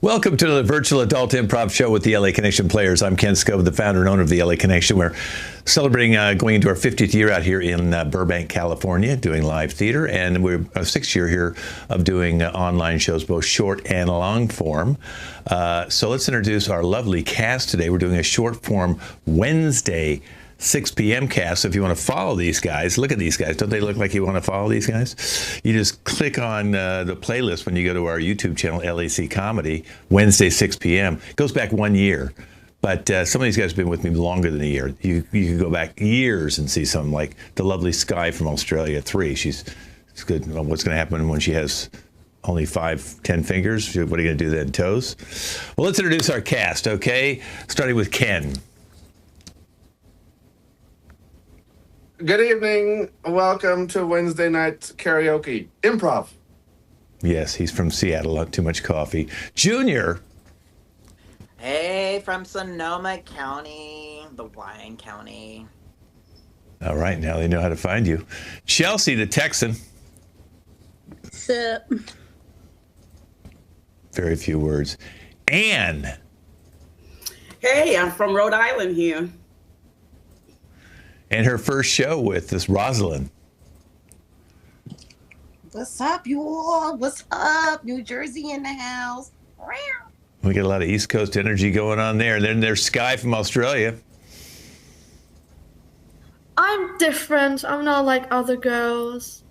Welcome to the virtual adult improv show with the LA Connection players. I'm Ken Scove, the founder and owner of the LA Connection. We're celebrating going into our 50th year out here in Burbank, California, doing live theater, and we're a 6th year here of doing online shows, both short and long form. So let's introduce our lovely cast today. We're doing a short form Wednesday 6 p.m. cast. So if you want to follow these guys, look at these guys. Don't they look like you want to follow these guys? You just click on the playlist when you go to our YouTube channel, LAC Comedy, Wednesday 6 p.m. It goes back 1 year. But some of these guys have been with me longer than a year. You can go back years and see some, like the lovely Sky from Australia 3. She's good. What's going to happen when she has only 5-10 fingers? What are you going to do then? Toes? Well, let's introduce our cast, okay? Starting with Ken. Good evening. Welcome to Wednesday night karaoke. Improv. Yes, he's from Seattle. Not too much coffee. Junior. Hey, from Sonoma County, the wine county. All right, now they know how to find you. Chelsea, the Texan. Sup? Very few words. Anne. Hey, I'm from Rhode Island here. And her first show with this Rosalind. What's up, you all? What's up? New Jersey in the house. We get a lot of East Coast energy going on there. And then there's Sky from Australia. I'm different. I'm not like other girls.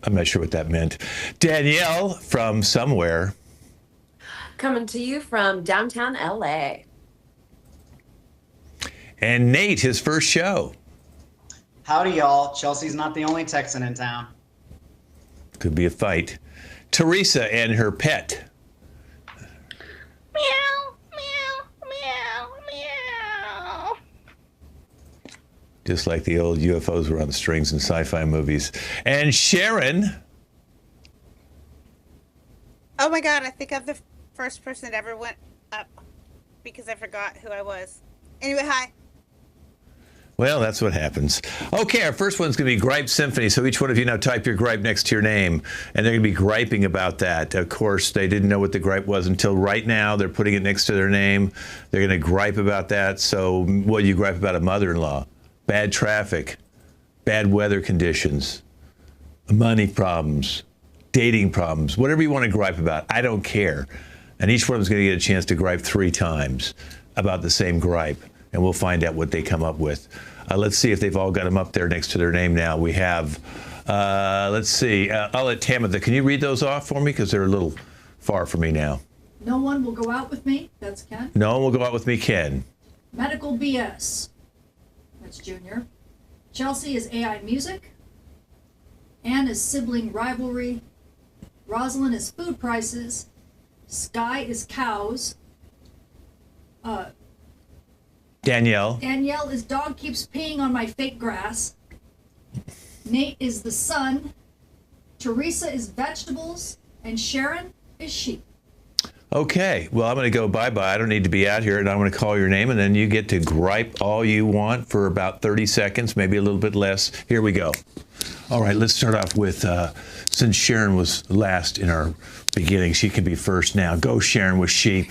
I'm not sure what that meant. Danielle from somewhere. Coming to you from downtown LA. And Nate, his first show. Howdy, y'all. Chelsea's not the only Texan in town. Could be a fight. Teresa and her pet. Meow, meow, meow, meow. Just like the old UFOs were on strings in sci-fi movies. And Sharon. Oh my God, I think I'm the first person that ever went up because I forgot who I was. Anyway, hi. Well, that's what happens. Okay, our first one's going to be Gripe Symphony. So each one of you now type your gripe next to your name. And they're going to be griping about that. Of course, they didn't know what the gripe was until right now. They're putting it next to their name. They're going to gripe about that. So what do you gripe about? A mother-in-law, bad traffic, bad weather conditions, money problems, dating problems, whatever you want to gripe about. I don't care. And each one of them is going to get a chance to gripe 3 times about the same gripe. And we'll find out what they come up with. Let's see if they've all got them up there next to their name now. We have, let's see, I'll let Tamitha, can you read those off for me? Because they're a little far for me now. No one will go out with me. That's Ken. No one will go out with me, Ken. Medical BS. That's Junior. Chelsea is AI music. Anne is sibling rivalry. Rosalind is food prices. Sky is cows. Danielle is dog keeps peeing on my fake grass. Nate is the sun. Teresa is vegetables. And Sharon is sheep. Okay, well, I'm going to go bye-bye. I don't need to be out here, and I'm going to call your name, and then you get to gripe all you want for about 30 seconds, maybe a little bit less. Here we go. All right, let's start off with, since Sharon was last in our beginning, she can be first now. Go, Sharon, with sheep.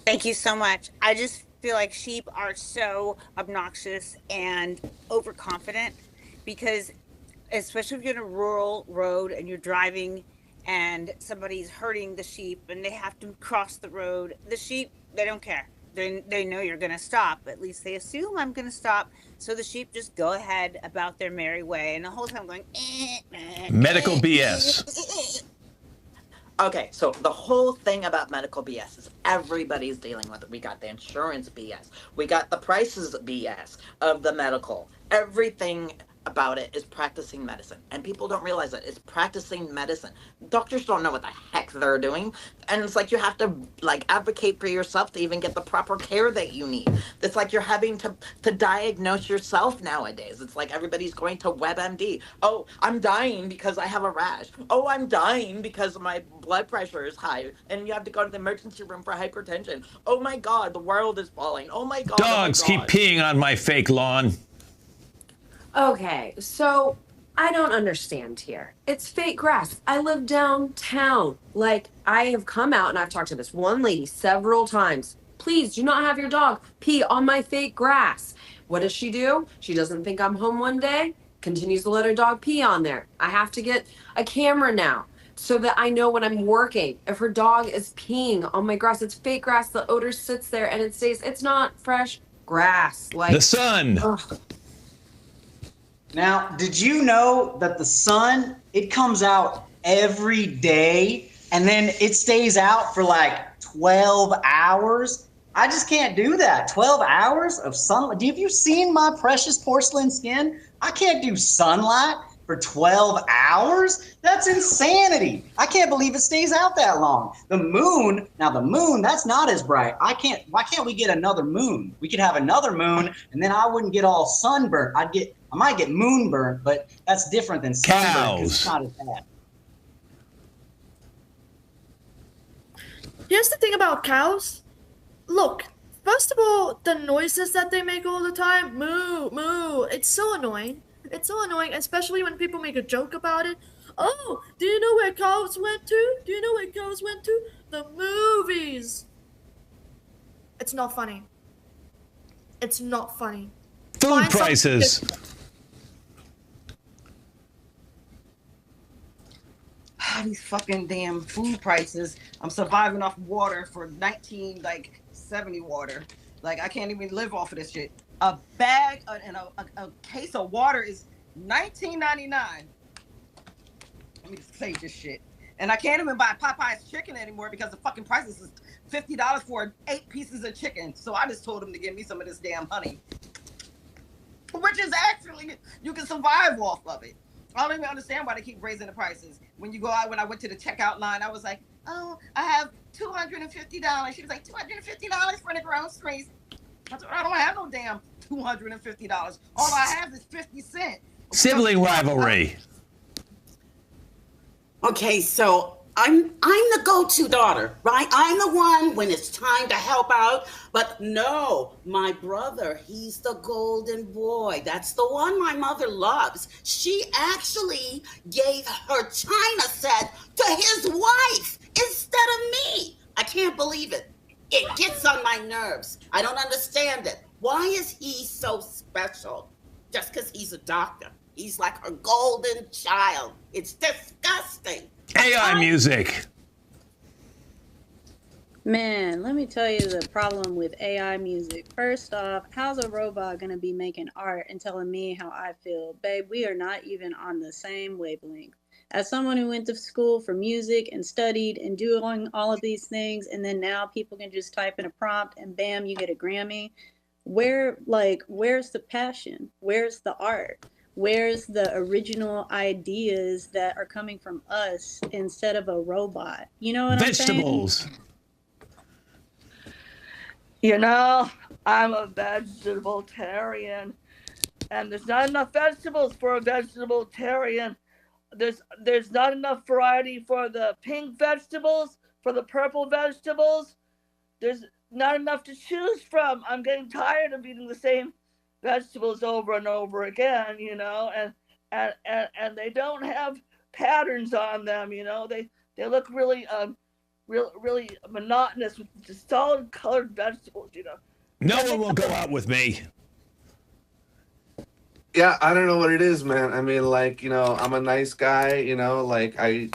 Thank you so much. I just feel like sheep are so obnoxious and overconfident because especially if you're in a rural road and you're driving and somebody's hurting the sheep and they have to cross the road, the sheep, they don't care. They know you're going to stop. At least they assume I'm going to stop. So the sheep just go ahead about their merry way. And the whole time going, Medical BS. Okay, so the whole thing about medical BS is everybody's dealing with it. We got the insurance BS. We got the prices BS of the medical. Everything about it is practicing medicine. And people don't realize that it's practicing medicine. Doctors don't know what the heck they're doing. And it's like you have to advocate for yourself to even get the proper care that you need. It's like you're having to diagnose yourself nowadays. It's like everybody's going to WebMD. Oh, I'm dying because I have a rash. Oh, I'm dying because my blood pressure is high. And you have to go to the emergency room for hypertension. Oh my God, the world is falling. Oh my God. Dogs oh my God. keep peeing on my fake lawn. Okay, so I don't understand here. It's fake grass. I live downtown. Like, I have come out and I've talked to this one lady several times. Please do not have your dog pee on my fake grass. What does she do? She doesn't think I'm home one day, continues to let her dog pee on there. I have to get a camera now so that I know when I'm working. If her dog is peeing on my grass, it's fake grass. The odor sits there and it stays. It's not fresh grass. Like The sun. Ugh. Now, did you know that the sun, it comes out every day and then it stays out for like 12 hours? I just can't do that. 12 hours of sunlight. Have you seen my precious porcelain skin? I can't do sunlight for 12 hours? That's insanity. I can't believe it stays out that long. The moon, that's not as bright. Why can't we get another moon? We could have another moon and then I wouldn't get all sunburnt. I might get moonburnt, but that's different than sunburnt because it's not as bad. Here's the thing about cows. Look, first of all, the noises that they make all the time, moo, moo, it's so annoying. It's so annoying, especially when people make a joke about it. Oh, do you know where cows went to? Do you know where cows went to? The movies. It's not funny. It's not funny. Food prices. These fucking damn food prices. I'm surviving off water for 1970 water. Like, I can't even live off of this shit. A bag and a case of water is $19.99. Let me just say this shit. And I can't even buy Popeye's chicken anymore because the fucking prices is $50 for 8 pieces of chicken. So I just told him to give me some of this damn honey. Which is actually, you can survive off of it. I don't even understand why they keep raising the prices. When you go out, when I went to the checkout line, I was like, oh, I have $250. She was like, $250 for the groceries. I said, I don't have no damn $250. All I have is 50 cents. Sibling rivalry. Okay, so I'm the go-to daughter, right? I'm the one when it's time to help out. But no, my brother, he's the golden boy. That's the one my mother loves. She actually gave her china set to his wife instead of me. I can't believe it. It gets on my nerves. I don't understand it. Why is he so special? Just because he's a doctor. He's like her golden child. It's disgusting. AI music. Man, let me tell you the problem with AI music. First off, how's a robot going to be making art and telling me how I feel? Babe, we are not even on the same wavelength. As someone who went to school for music and studied and doing all of these things, and then now people can just type in a prompt and bam, you get a Grammy. Where's the passion? Where's the art? Where's the original ideas that are coming from us instead of a robot? You know what I'm saying? Vegetables. You know, I'm a vegetarian, and there's not enough vegetables for a vegetarian. There's not enough variety for the pink vegetables, for the purple vegetables. There's not enough to choose from. I'm getting tired of eating the same vegetables over and over again, you know, and they don't have patterns on them, you know. They look really really monotonous with just solid colored vegetables, you know. No one will go out with me. Yeah, I don't know what it is, man. I mean, like, you know, I'm a nice guy, you know, like I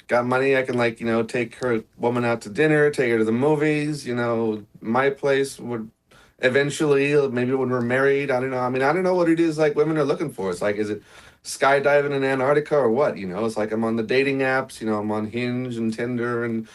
got money. I can, like, you know, take her woman out to dinner, take her to the movies, you know. My place would eventually, maybe when we're married, I don't know. I mean, I don't know what it is like women are looking for. It's like, is it skydiving in Antarctica or what? You know, it's like I'm on the dating apps, you know, I'm on Hinge and Tinder and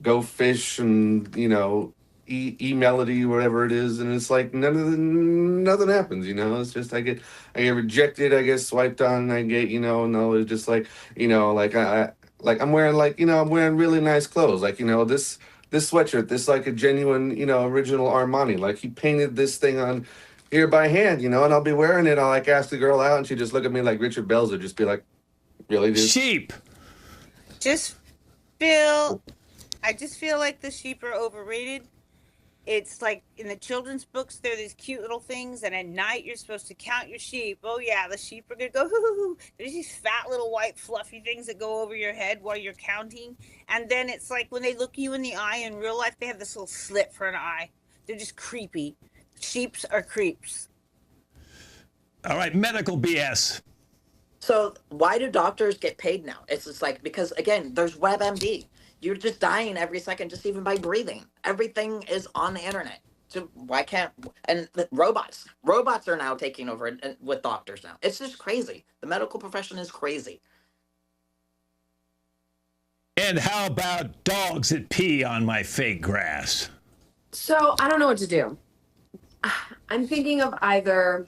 Go Fish and, you know, E-Melody, whatever it is, and it's like nothing happens, you know. It's just I get rejected, I get swiped on, I get, you know, no, it's just like, you know, like I'm wearing, like, you know, I'm wearing really nice clothes, like, you know, this sweatshirt, this like a genuine, you know, original Armani, like he painted this thing on here by hand, you know, and I'll be wearing it. I'll like ask the girl out, and she just look at me like Richard Belzer, just be like, really, dude? Sheep. I just feel like the sheep are overrated. It's like in the children's books, there are these cute little things, and at night you're supposed to count your sheep. Oh yeah, the sheep are gonna go hoo hoo hoo. There's these fat little white fluffy things that go over your head while you're counting, and then it's like when they look you in the eye in real life, they have this little slit for an eye. They're just creepy. Sheeps are creeps. All right, medical BS. So why do doctors get paid now? It's just like, because again, there's WebMD. You're just dying every second, just even by breathing. Everything is on the internet. So why can't, and the robots are now taking over with doctors now. It's just crazy. The medical profession is crazy. And how about dogs that pee on my fake grass? So I don't know what to do. I'm thinking of either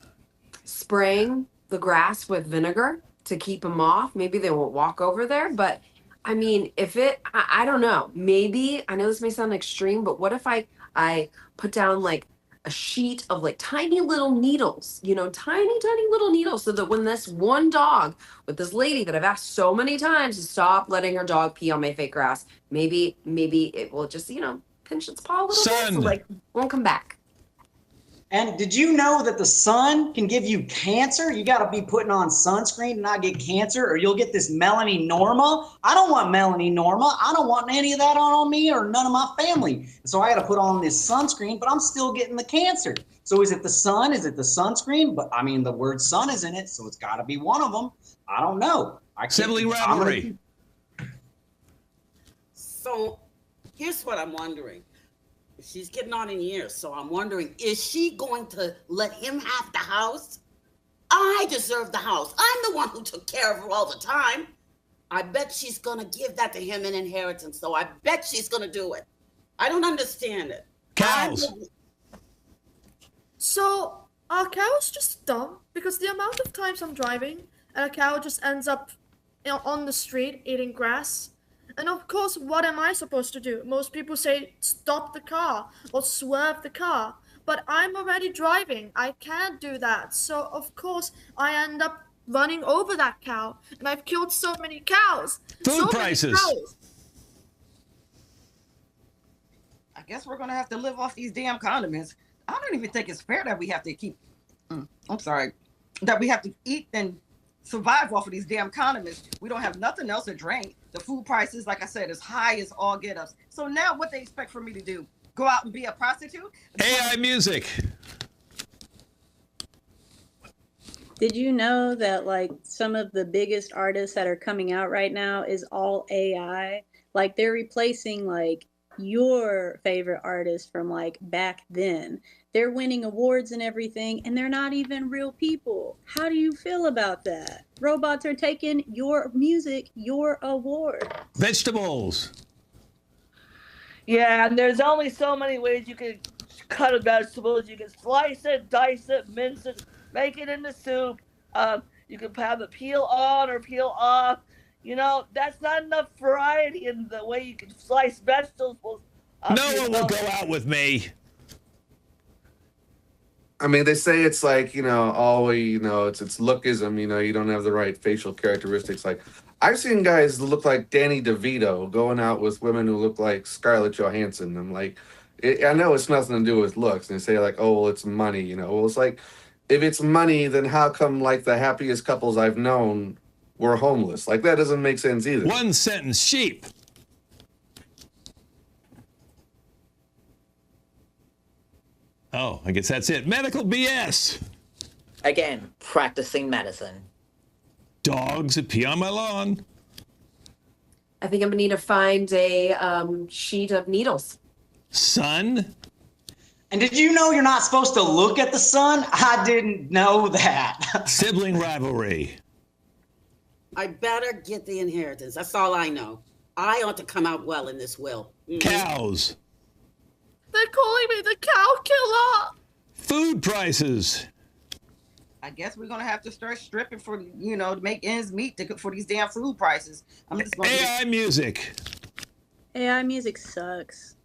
spraying the grass with vinegar to keep them off. Maybe they won't walk over there, but I mean, I don't know. Maybe, I know this may sound extreme, but what if I put down like a sheet of like tiny little needles, tiny little needles, so that when this one dog with this lady that I've asked so many times to stop letting her dog pee on my fake grass, maybe it will just, pinch its paw a little bit, so like won't come back. And did you know that the sun can give you cancer? You got to be putting on sunscreen to not get cancer, or you'll get this melanoma. I don't want melanoma. I don't want any of that on me or none of my family. So I got to put on this sunscreen, but I'm still getting the cancer. So is it the sun? Is it the sunscreen? But I mean, the word sun is in it, so it's got to be one of them. I don't know. Sibling rivalry. So here's what I'm wondering. She's getting on in years, so I'm wondering, is she going to let him have the house? I deserve the house. I'm the one who took care of her all the time. I bet she's going to give that to him in inheritance, so I bet she's going to do it. I don't understand it. Cows. So, are cows just dumb? Because the amount of times I'm driving and a cow just ends up on the street eating grass. And of course, what am I supposed to do? Most people say stop the car or swerve the car. But I'm already driving. I can't do that. So, of course, I end up running over that cow. And I've killed so many cows. Food prices. I guess we're going to have to live off these damn condiments. I don't even think it's fair that we have to that we have to eat and survive off of these damn condiments. We don't have nothing else to drink. The food prices, like I said, is high as all get ups. So now what they expect for me to do? Go out and be a prostitute? AI music. Did you know that like some of the biggest artists that are coming out right now is all AI? Like they're replacing like your favorite artists from like back then. They're winning awards and everything, and they're not even real people. How do you feel about that? Robots are taking your music, your award. Vegetables. Yeah, and there's only so many ways you can cut a vegetable. You can slice it, dice it, mince it, make it into soup. You can have the peel on or peel off. That's not enough variety in the way you can slice vegetables. No one will go out with me. I mean, they say it's like, it's lookism, you don't have the right facial characteristics. Like, I've seen guys that look like Danny DeVito going out with women who look like Scarlett Johansson. I'm like, I know it's nothing to do with looks. And they say like, oh, well, it's money, Well, it's like, if it's money, then how come like the happiest couples I've known were homeless? Like, that doesn't make sense either. One sentence, sheep. Oh, I guess that's it. Medical BS. Again, practicing medicine. Dogs that pee on my lawn. I think I'm gonna need to find a sheet of needles. Sun. And did you know you're not supposed to look at the sun? I didn't know that. Sibling rivalry. I better get the inheritance. That's all I know. I ought to come out well in this will. Cows. They're calling me the cow killer. Food prices. I guess we're gonna have to start stripping for, to make ends meet for these damn food prices. I'm just gonna AI music. AI music sucks.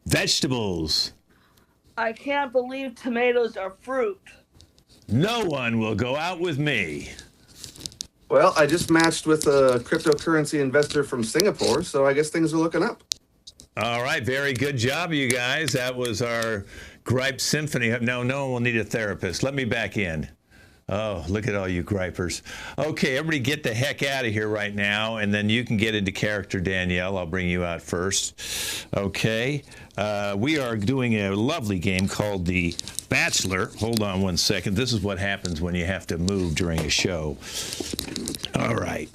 Vegetables. I can't believe tomatoes are fruit. No one will go out with me. Well, I just matched with a cryptocurrency investor from Singapore, so I guess things are looking up. All right, very good job, you guys. That was our gripe symphony. No one will need a therapist. Let me back in. Oh, look at all you gripers. Okay, everybody get the heck out of here right now, and then you can get into character, Danielle. I'll bring you out first. Okay, we are doing a lovely game called The Bachelor. Hold on one second. This is what happens when you have to move during a show. All right.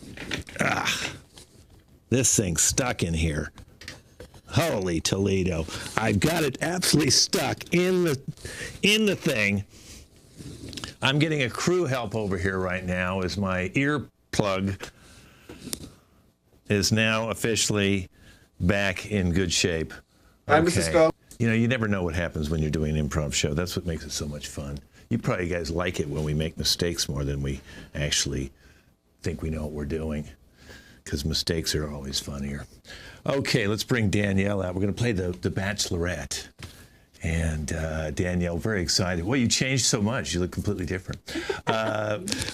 This thing's stuck in here. Holy Toledo. I've got it absolutely stuck in the thing. I'm getting a crew help over here right now as my earplug is now officially back in good shape. Hi, Mrs. Skull. You know, you never know what happens when you're doing an improv show. That's what makes it so much fun. You probably guys like it when we make mistakes more than we actually think we know what we're doing, because mistakes are always funnier. Okay, let's bring Danielle out. We're going to play the Bachelorette. And Danielle, very excited. Well, you changed so much. You look completely different.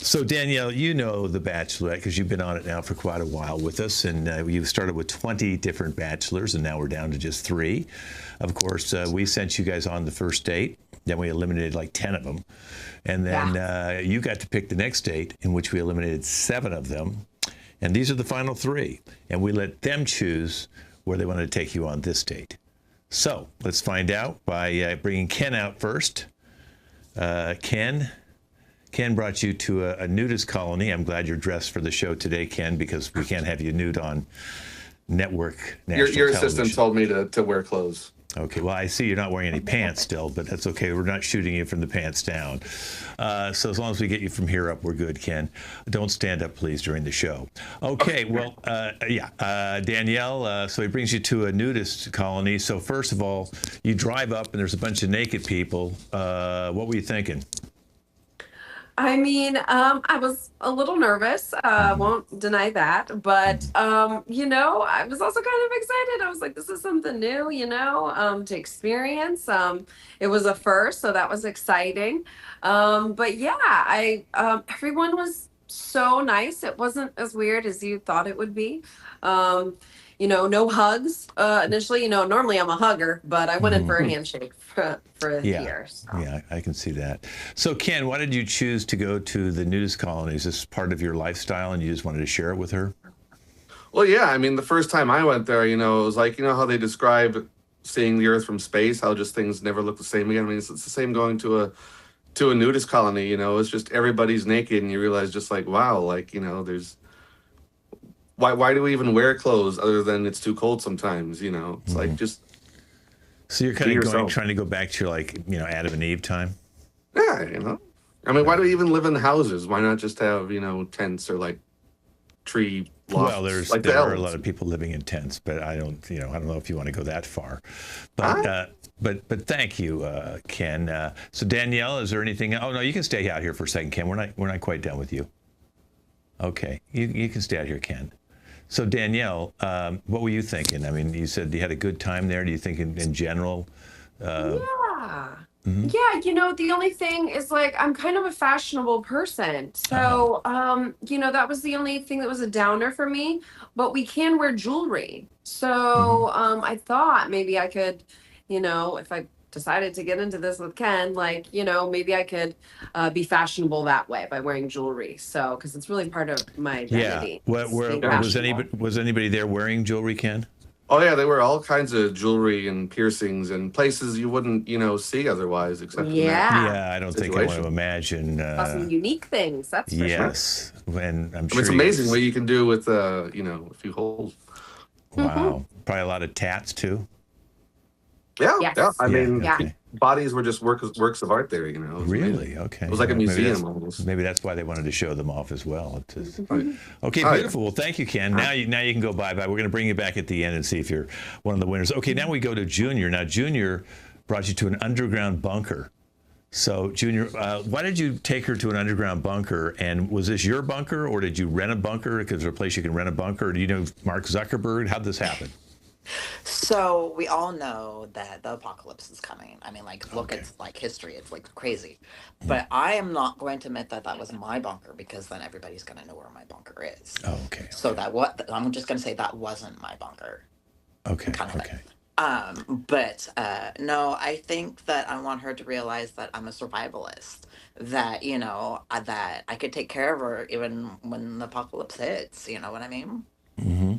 So Danielle, you know The Bachelorette because you've been on it now for quite a while with us. And you started with 20 different bachelors, and now we're down to just 3. Of course, we sent you guys on the first date. Then we eliminated like 10 of them. And then you got to pick the next date, in which we eliminated 7 of them. And these are the final 3. And we let them choose where they wanted to take you on this date. So let's find out by bringing Ken out first. Ken brought you to a nudist colony. I'm glad you're dressed for the show today, Ken, because we can't have you nude on network national Your television. assistant told me to wear clothes. Okay, well, I see you're not wearing any pants still, but that's okay. We're not shooting you from the pants down. So as long as we get you from here up, we're good, Ken. Don't stand up, please, during the show. Okay, well, Danielle, so he brings you to a nudist colony. So first of all, you drive up and there's a bunch of naked people. What were you thinking? I mean, I was a little nervous. Won't deny that. But, you know, I was also kind of excited. I was like, this is something new, you know, to experience. It was a first, so that was exciting. But yeah, everyone was so nice. It wasn't as weird as you thought it would be. You know, no hugs initially. You know, normally I'm a hugger, but I went in for a handshake for here. So. Yeah, I can see that. So, Ken, why did you choose to go to the nudist colony? Is this part of your lifestyle and you just wanted to share it with her? Well, yeah. I mean, the first time I went there, you know, it was like, you know how they describe seeing the Earth from space, how just things never look the same again. I mean, it's the same going to a nudist colony. You know, it's just everybody's naked, and you realize just like, wow, like, you know, there's. Why do we even wear clothes other than it's too cold sometimes, you know? It's like just. So you're kind of trying to go back to your, like, you know, Adam and Eve time? Yeah, you know. I mean, why do we even live in houses? Why not just have, you know, tents or like tree lofts? Well, there are a lot of people living in tents, but I don't know if you want to go that far. But but thank you, Ken. So Danielle, is there anything? Oh no, you can stay out here for a second, Ken. We're not quite done with you. Okay, you can stay out here, Ken. So Danielle, what were you thinking? I mean, you said you had a good time there. Do you think in general? Yeah. Yeah, you know, the only thing is, like, I'm kind of a fashionable person. So, you know, that was the only thing that was a downer for me. But we can wear jewelry. So I thought maybe I could, you know, if I decided to get into this with Ken, like, you know, maybe I could be fashionable that way by wearing jewelry. So, because it's really part of my identity. Yeah. Was anybody there wearing jewelry, Ken? Oh yeah, they wear all kinds of jewelry and piercings and places you wouldn't, you know, see otherwise, except Yeah, I don't think I want to imagine. Some unique things. That's for yes, sure. When I'm sure it's amazing what you can do with, you know, a few holes. Wow, probably a lot of tats too. Yeah, Yes. yeah. I mean, okay. bodies were just works of art there, you know. It was Really? amazing. Okay. It was like a museum almost. Maybe that's why they wanted to show them off as well. Right. Okay, beautiful. Well, thank you, Ken. Now you can go bye-bye. We're going to bring you back at the end and see if you're one of the winners. Okay, now we go to Junior. Now, Junior brought you to an underground bunker. So, Junior, why did you take her to an underground bunker? And was this your bunker, or did you rent a bunker? Because there's a place you can rent a bunker. Do you know Mark Zuckerberg? How'd this happen? So we all know that the apocalypse is coming. I mean, like, look at like history; it's like crazy. But I am not going to admit that was my bunker, because then everybody's going to know where my bunker is. Oh, okay. So I'm just going to say that wasn't my bunker. Okay. kind of Okay. thing. But no, I think that I want her to realize that I'm a survivalist. That that I could take care of her even when the apocalypse hits. You know what I mean? Hmm.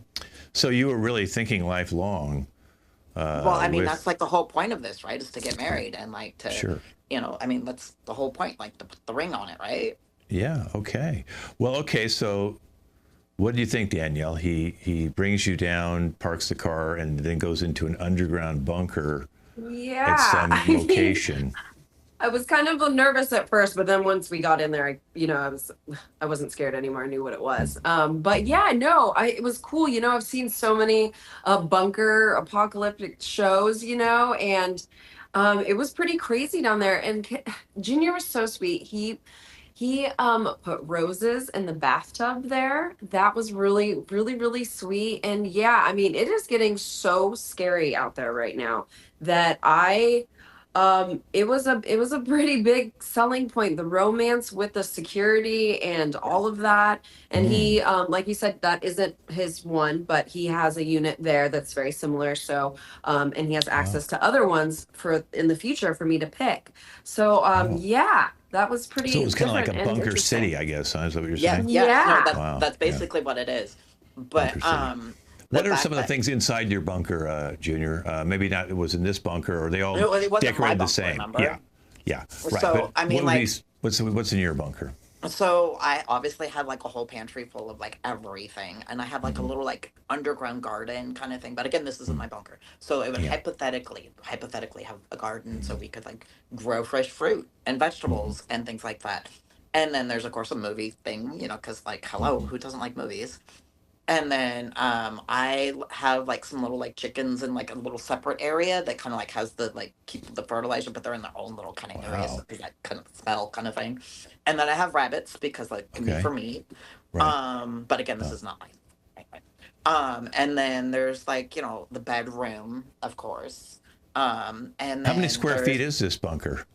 So you were really thinking lifelong. Well, I mean, that's With like the whole point of this, right? Is to get married and like to, sure. I mean, that's the whole point, like to put the ring on it, right? Yeah. Okay. Well. Okay. So, what do you think, Danielle? He brings you down, parks the car, and then goes into an underground bunker Yeah. at some I mean, location. I was kind of nervous at first, but then once we got in there, I wasn't scared anymore. I knew what it was. But yeah, no, it was cool. I've seen so many bunker apocalyptic shows, and it was pretty crazy down there. And Junior was so sweet. He put roses in the bathtub there. That was really, really, really sweet. And yeah, I mean, it is getting so scary out there right now that it was a pretty big selling point, the romance with the security and all of that. And he like you said, that isn't his one, but he has a unit there that's very similar. So and he has access to other ones for in the future for me to pick. So yeah, that was pretty So it was kind of like different a and bunker interesting. city, I guess. Huh? Is that what you're Yeah, saying? yeah. Yeah. No, Wow. that's Yeah. basically what it is. But Bunker city. What are some of the things inside your bunker, Junior? Maybe not. It was in this bunker, or they all It wasn't my decorated the bunker, same. remember? Yeah, yeah. Right. So, but I mean, what like- what's in your bunker? So I obviously had like a whole pantry full of like everything, and I had like a little like underground garden kind of thing. But again, this isn't my bunker, so it would Yeah. hypothetically have a garden, so we could like grow fresh fruit and vegetables and things like that. And then there's of course a movie thing, because like hello, who doesn't like movies? And then I have like some little like chickens in like a little separate area that kind of like has the like keep the fertilizer, but they're in their own little kind of area, Wow. so they like kind of smell kind of thing. And then I have rabbits because like Okay. for meat. Right. But again, this is not mine. And then there's like the bedroom, of course. And How many then square there's- feet is this bunker?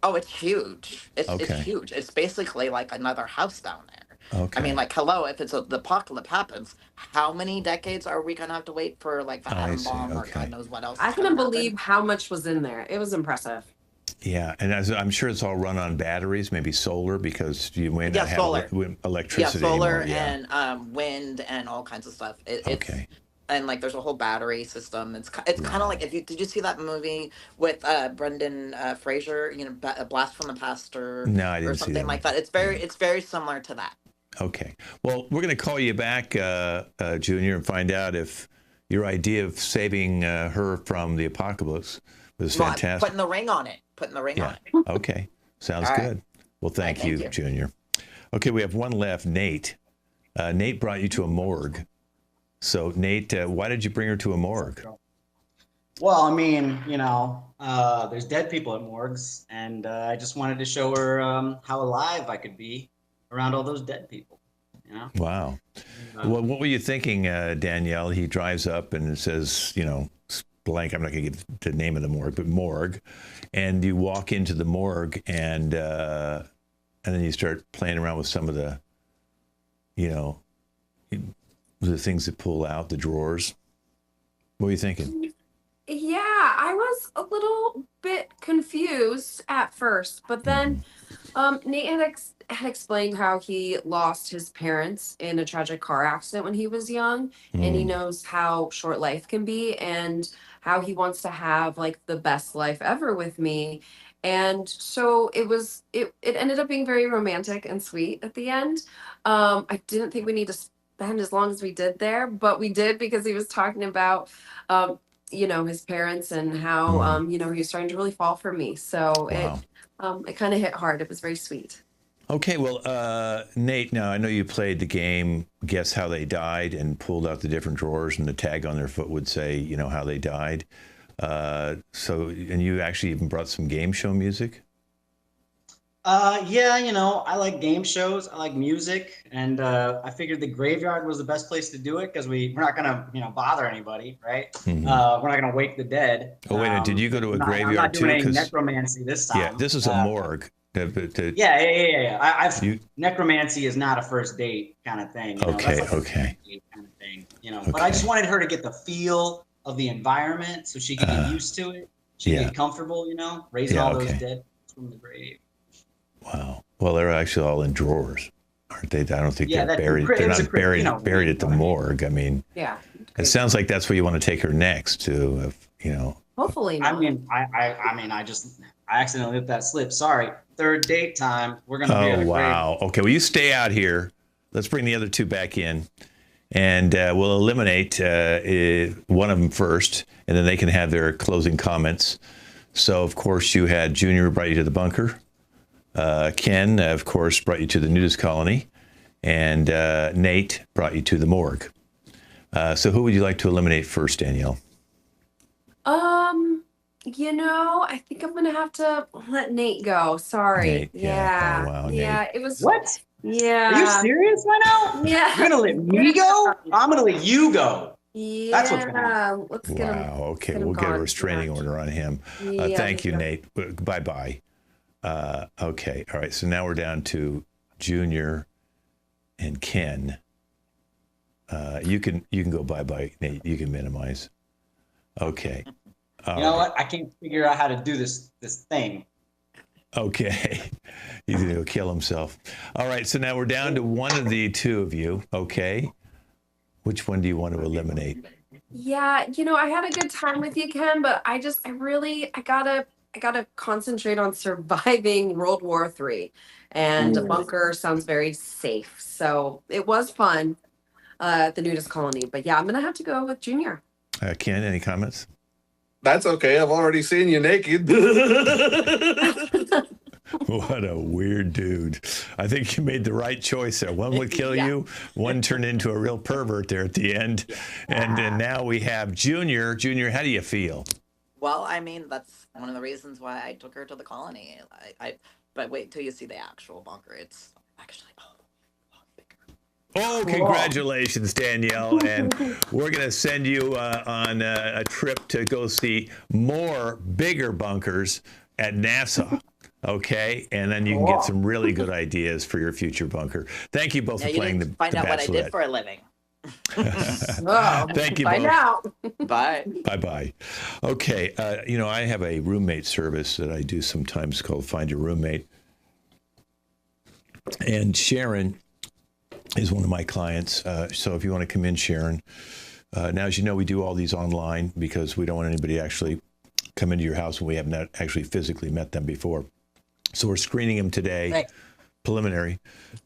Oh, it's huge. It's Okay. huge. It's basically like another house down there. Okay. I mean, like, hello, if the apocalypse happens, how many decades are we gonna have to wait for like the I atom see, bomb or okay. God knows what else? I is gonna couldn't happen? believe how much was in there. It was impressive. Yeah, and I'm sure it's all run on batteries, maybe solar, because you may not have solar. electricity Yeah, solar anymore. Yeah. and wind and all kinds of stuff. It's Okay. and like there's a whole battery system. It's kind of like did you see that movie with Brendan Fraser? A Blast from the Past or No, I didn't see something that like one. that. It's very similar to that. Okay. Well, we're going to call you back, Junior, and find out if your idea of saving her from the apocalypse was Well, fantastic. putting the ring on it. Putting the ring on Yeah. it. Okay. Sounds All right. good. Well, thank Thank you, you. Junior. Okay, we have one left, Nate. Nate brought you to a morgue. So, Nate, why did you bring her to a morgue? Well, I mean, there's dead people at morgues, and I just wanted to show her how alive I could be around all those dead people. Wow. Well, what were you thinking, Danielle? He drives up and says, blank, I'm not going to give the name of the morgue, but morgue. And you walk into the morgue and then you start playing around with some of the, the things that pull out, the drawers. What were you thinking? Yeah, I was a little bit confused at first, but then Nate had explained how he lost his parents in a tragic car accident when he was young, and he knows how short life can be and how he wants to have like the best life ever with me. And so it ended up being very romantic and sweet at the end. I didn't think we need to spend as long as we did there, but we did because he was talking about his parents and how he was starting to really fall for me. So Wow. it kind of hit hard. It was very sweet. Okay, well, Nate, now I know you played the game Guess How They Died and pulled out the different drawers, and the tag on their foot would say, how they died. And you actually even brought some game show music? Yeah, I like game shows. I like music, and I figured the graveyard was the best place to do it because we're not gonna, bother anybody, right? Mhm. We're not gonna wake the dead. Oh, wait a minute, did you go to a I'm graveyard not doing too? any 'Cause- necromancy this time. Yeah, this is a morgue. Yeah. You- Necromancy is not a first date kind of thing. Okay, That's like a okay. second date kind of thing. But I just wanted her to get the feel of the environment so she could get used to it. She could get comfortable, you know, raising all those dead from the grave. Wow. Well, they're actually all in drawers, aren't they? I don't think they're buried. They're not buried at the morgue. I mean, it sounds like that's where you want to take her next to, you know. Hopefully not. I accidentally let that slip. Sorry. Third date time. We're going to be at a wow. Okay. Well, you stay out here. Let's bring the other two back in, and we'll eliminate one of them first, and then they can have their closing comments. So, of course, you had Junior brought you to the bunker. Ken, of course, brought you to the nudist colony, and Nate brought you to the morgue. So who would you like to eliminate first, Danielle? You know, I think I'm gonna have to let Nate go. Sorry. Nate, yeah. Oh, wow, yeah, it was. What? Yeah. Are you serious right now? Yeah. You're gonna let me go? I'm gonna let you go. Yeah. That's what's wrong. Let's get him. Wow. Okay, we'll get a restraining order on him. Thank you, Nate. Bye-bye. Okay. All right. So now we're down to Junior and Ken. You can go bye-bye, Nate. You can minimize. Okay. You know what? I can't figure out how to do this thing. Okay. He's going to go kill himself. All right. So now we're down to one of the two of you. Okay. Which one do you want to eliminate? Yeah, you know, I had a good time with you, Ken, but I gotta concentrate on surviving World War III, and a bunker sounds very safe. So it was fun, the nudist colony. But yeah, I'm gonna have to go with Junior. Ken, any comments? That's okay. I've already seen you naked. What a weird dude. I think you made the right choice there. One would kill you. One turned into a real pervert there at the end. And now we have Junior. Junior, how do you feel? Well, I mean, that's one of the reasons why I took her to the colony. But wait till you see the actual bunker. It's actually Oh, congratulations, Danielle. And we're going to send you on a trip to go see more bigger bunkers at NASA. Okay, and then you can get some really good ideas for your future bunker. Thank you both for playing the find out what I Bachelorette. did for a living. Thank you Find both. out. Bye. Bye-bye. Okay, you know, I have a roommate service that I do sometimes called Find Your Roommate. And Sharon is one of my clients. So if you want to come in, Sharon. Now, as you know, we do all these online because we don't want anybody to actually come into your house when we have not actually physically met them before. So we're screening them today, preliminary,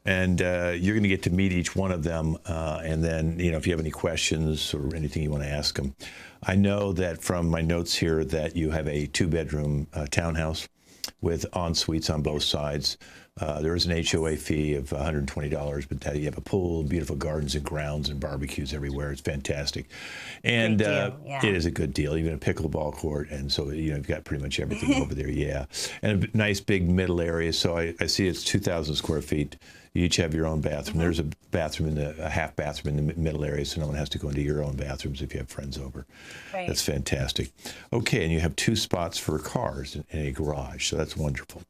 and you're going to get to meet each one of them. And then, you know, if you have any questions or anything you want to ask them. I know that from my notes here that you have a 2-bedroom townhouse with en-suites on both sides. There is an HOA fee of $120, but you have a pool, beautiful gardens and grounds and barbecues everywhere. It's fantastic. And it is a good deal, even a pickleball court. And so, you know, you've got pretty much everything over there, And a nice big middle area. So I see it's 2,000 square feet. You each have your own bathroom. There's a half bathroom in the middle area, so no one has to go into your own bathrooms if you have friends over. Right. That's fantastic. Okay, and you have 2 spots for cars in a garage, so that's wonderful.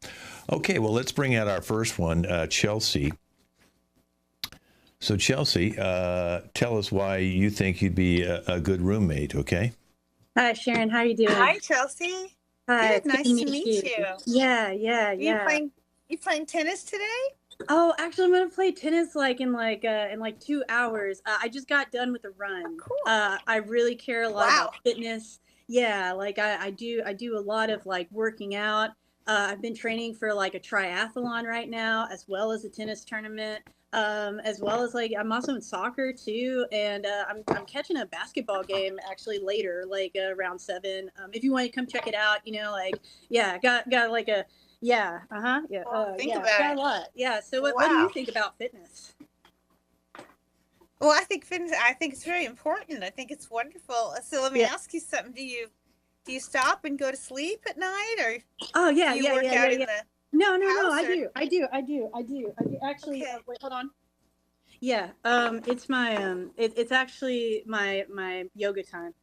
Okay, well, let's bring out our first one, Chelsea. So, Chelsea, tell us why you think you'd be a good roommate, okay? Hi, Sharon. How are you doing? Hi, Chelsea. Hi. Good. Nice to meet you. Yeah. You playing tennis today? Oh, actually, I'm gonna play tennis in 2 hours. I just got done with a run. Oh, cool. I really care a lot about fitness. Yeah, I do a lot of working out. I've been training for a triathlon right now, as well as a tennis tournament. As well as I'm also in soccer too, and I'm catching a basketball game actually later, around 7. If you want to come check it out, Think about got it. a lot. Yeah. So what do you think about fitness? Well, I think fitness. I think it's very important. I think it's wonderful. So let me ask you something. Do you stop and go to sleep at night, or oh yeah, do you work out in the No, house, I do. Actually, wait, hold on. Yeah, it's my it's actually my yoga time.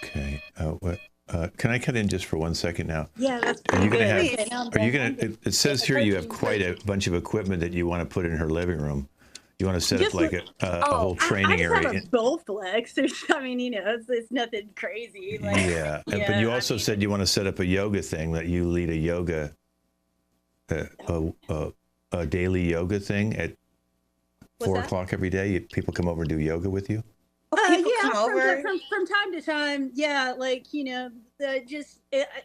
Okay. Can I cut in just for 1 second now? Yeah, that's Are you pretty going good. to have? Are you going to? It says here you have quite a bunch of equipment that you want to put in her living room. You want to set up Just like a whole training I just area? have a Bowflex. I mean, it's nothing crazy. Like, Yeah, but you also said you want to set up a yoga thing, that you lead a yoga, a daily yoga thing at 4 o'clock every day. People come over and do yoga with you. Come over. From time to time, yeah, like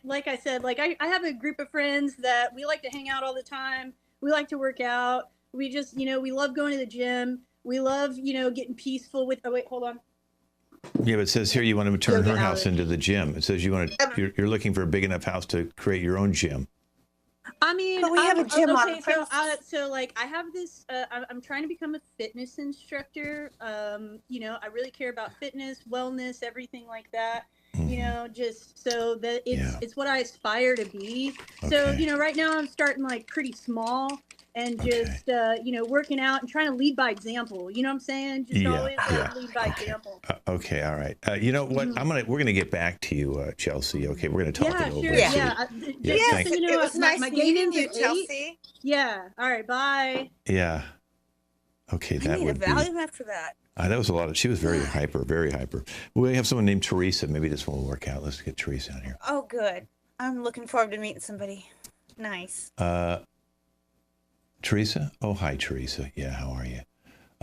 like I said, like I have a group of friends that we like to hang out all the time. We like to work out. We just we love going to the gym. We love getting peaceful with. Oh wait, hold on. Yeah, but it says here you want to turn Yoga her house alley. into the gym. It says you want to. You're looking for a big enough house to create your own gym. I mean, But we have a gym on the so like I have this. I'm trying to become a fitness instructor. I really care about fitness, wellness, everything like that. Just so that it's what I aspire to be. So right now I'm starting like pretty small and just working out and trying to lead by example. You know what I'm saying? Just always lead by example. Okay, all right. You know what? We're gonna get back to you, Chelsea. Okay, we're gonna talk it over. Sure. Thank you. It was nice my meeting game you, is at 8. Chelsea. Yeah. All right. Bye. Yeah. Okay, that I need would a be. Valium after that. That was a lot of. She was very hyper, very hyper. We have someone named Teresa. Maybe this one will work out. Let's get Teresa on here. Oh, good. I'm looking forward to meeting somebody nice. Teresa? Oh, hi, Teresa. Yeah, how are you?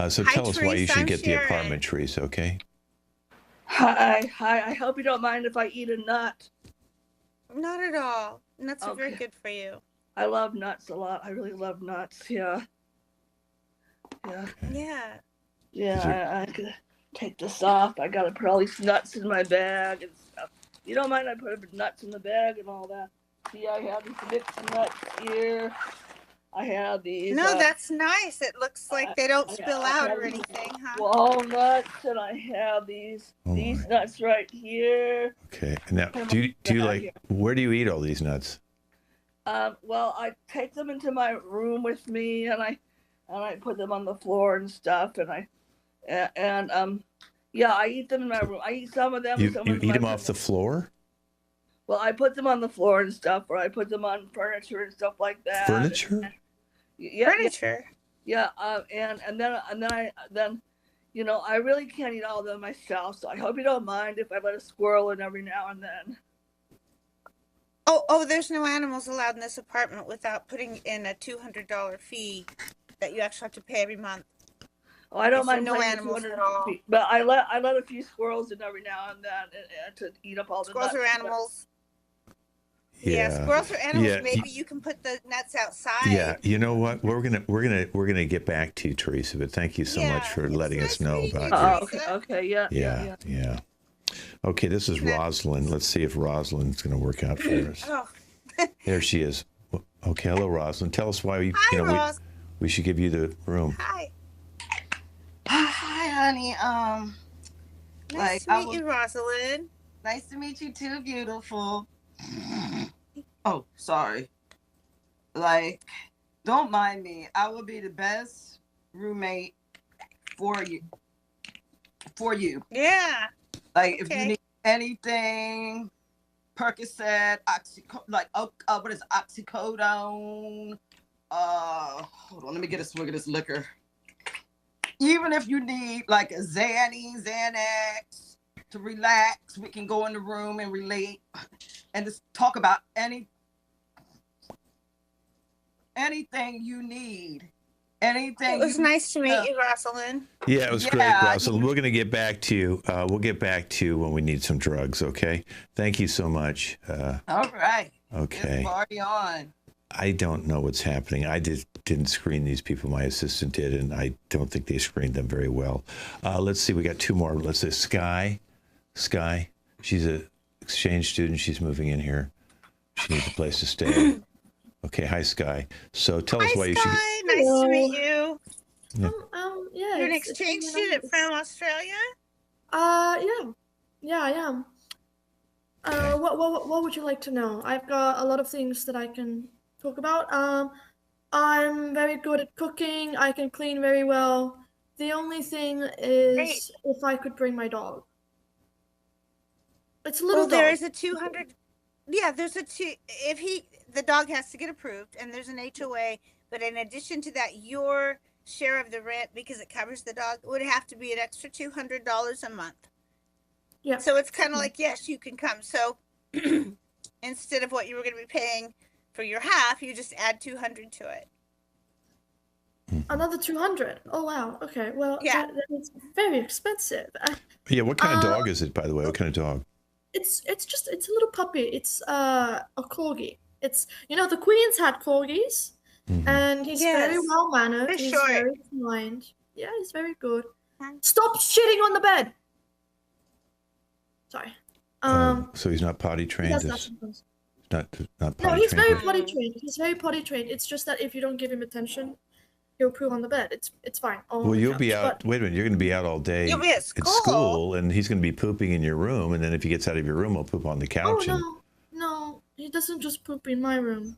So Hi, tell us why you Teresa, should I'm get the Sharon. apartment, Teresa, okay? Hi. I hope you don't mind if I eat a nut. Not at all. Nuts are very Okay. good for you. I love nuts a lot. I really love nuts. Yeah. Yeah. Yeah, I could take this off. I gotta put all these nuts in my bag and stuff. You don't mind I put nuts in the bag and all that? See, I have these mixed nuts here. I have these. No, that's nice. It looks like they don't spill out or anything, huh? Walnuts, and I have these nuts right here. Okay. And now, do you like? Where do you eat all these nuts? Well, I take them into my room with me, and I put them on the floor and stuff, and I eat them in my room. I eat some of them. You some of eat them off the floor? Well, I put them on the floor and stuff, or I put them on furniture and stuff like that. Furniture? Yeah, Furniture. Yeah, and then I really can't eat all of them myself, so I hope you don't mind if I let a squirrel in every now and then. Oh, there's no animals allowed in this apartment without putting in a $200 fee that you actually have to pay every month. Oh, I don't So mind no paying animals $200 at all. fee, but I let a few squirrels in every now and then to eat up all the Squirrels nuts. are animals. Yeah, squirrels are animals. Yeah. Maybe you can put the nuts outside. Yeah, you know what? We're gonna get back to you, Teresa. But thank you so much for letting us know about you. Okay, yeah. Okay, this is Rosalind. Let's see if Rosalind's gonna work out for us. Oh. There she is. Okay, hello, Rosalind. Tell us why we should give you the room. Hi. Hi, honey. Nice to meet you, Rosalind. Nice to meet you too, beautiful. Oh, sorry. Like, don't mind me. I will be the best roommate for you. Yeah. Like, if you need anything, Percocet, what is oxycodone? Hold on, let me get a swig of this liquor. Even if you need like a Xanax to relax, we can go in the room and relate and just talk about anything you need. Anything. It was nice to meet you, Rosalind. Yeah, it was great, Rosalind. We're going to get back to you. We'll get back to you when we need some drugs, okay? Thank you so much. All right. Okay. Let's party on. I don't know what's happening. I didn't screen these people. My assistant did, and I don't think they screened them very well. Let's see. We got two more. Let's say Sky. She's an exchange student. She's moving in here. She needs a place to stay. Okay. Hi, Sky. So tell us why you should. Hi, nice to meet you. Yeah. Yeah. You're an exchange student from Australia? Yeah, I am. What would you like to know? I've got a lot of things that I can talk about. I'm very good at cooking. I can clean very well. The only thing is if I could bring my dog. It's a little dog. There is a 200. Yeah, there's a two. The dog has to get approved, and there's an HOA. But in addition to that, your share of the rent because it covers the dog, it would have to be an extra $200 a month. Yeah. So it's kind of like, yes, you can come. So instead of what you were going to be paying for your half, you just add 200 to it. Another 200. Oh wow. Okay. Well, Yeah. that is very expensive. Yeah, what kind of dog is it, by the way? What kind of dog? It's a little puppy. It's a corgi. It's the Queens had corgis, and he's very Yes. well mannered. They're He's short. very kind. Yeah, he's very good. Stop shitting on the bed. Sorry. So he's not potty He trained. does that It's sometimes. not No, potty he's very trained. potty trained. He's very potty trained. It's just that if you don't give him attention, he'll poo on the bed. It's fine. Well, you'll be out. Wait a minute. You're going to be out all day You'll be at school, and he's going to be pooping in your room. And then if he gets out of your room, he'll poop on the couch. Oh no, he doesn't just poop in my room.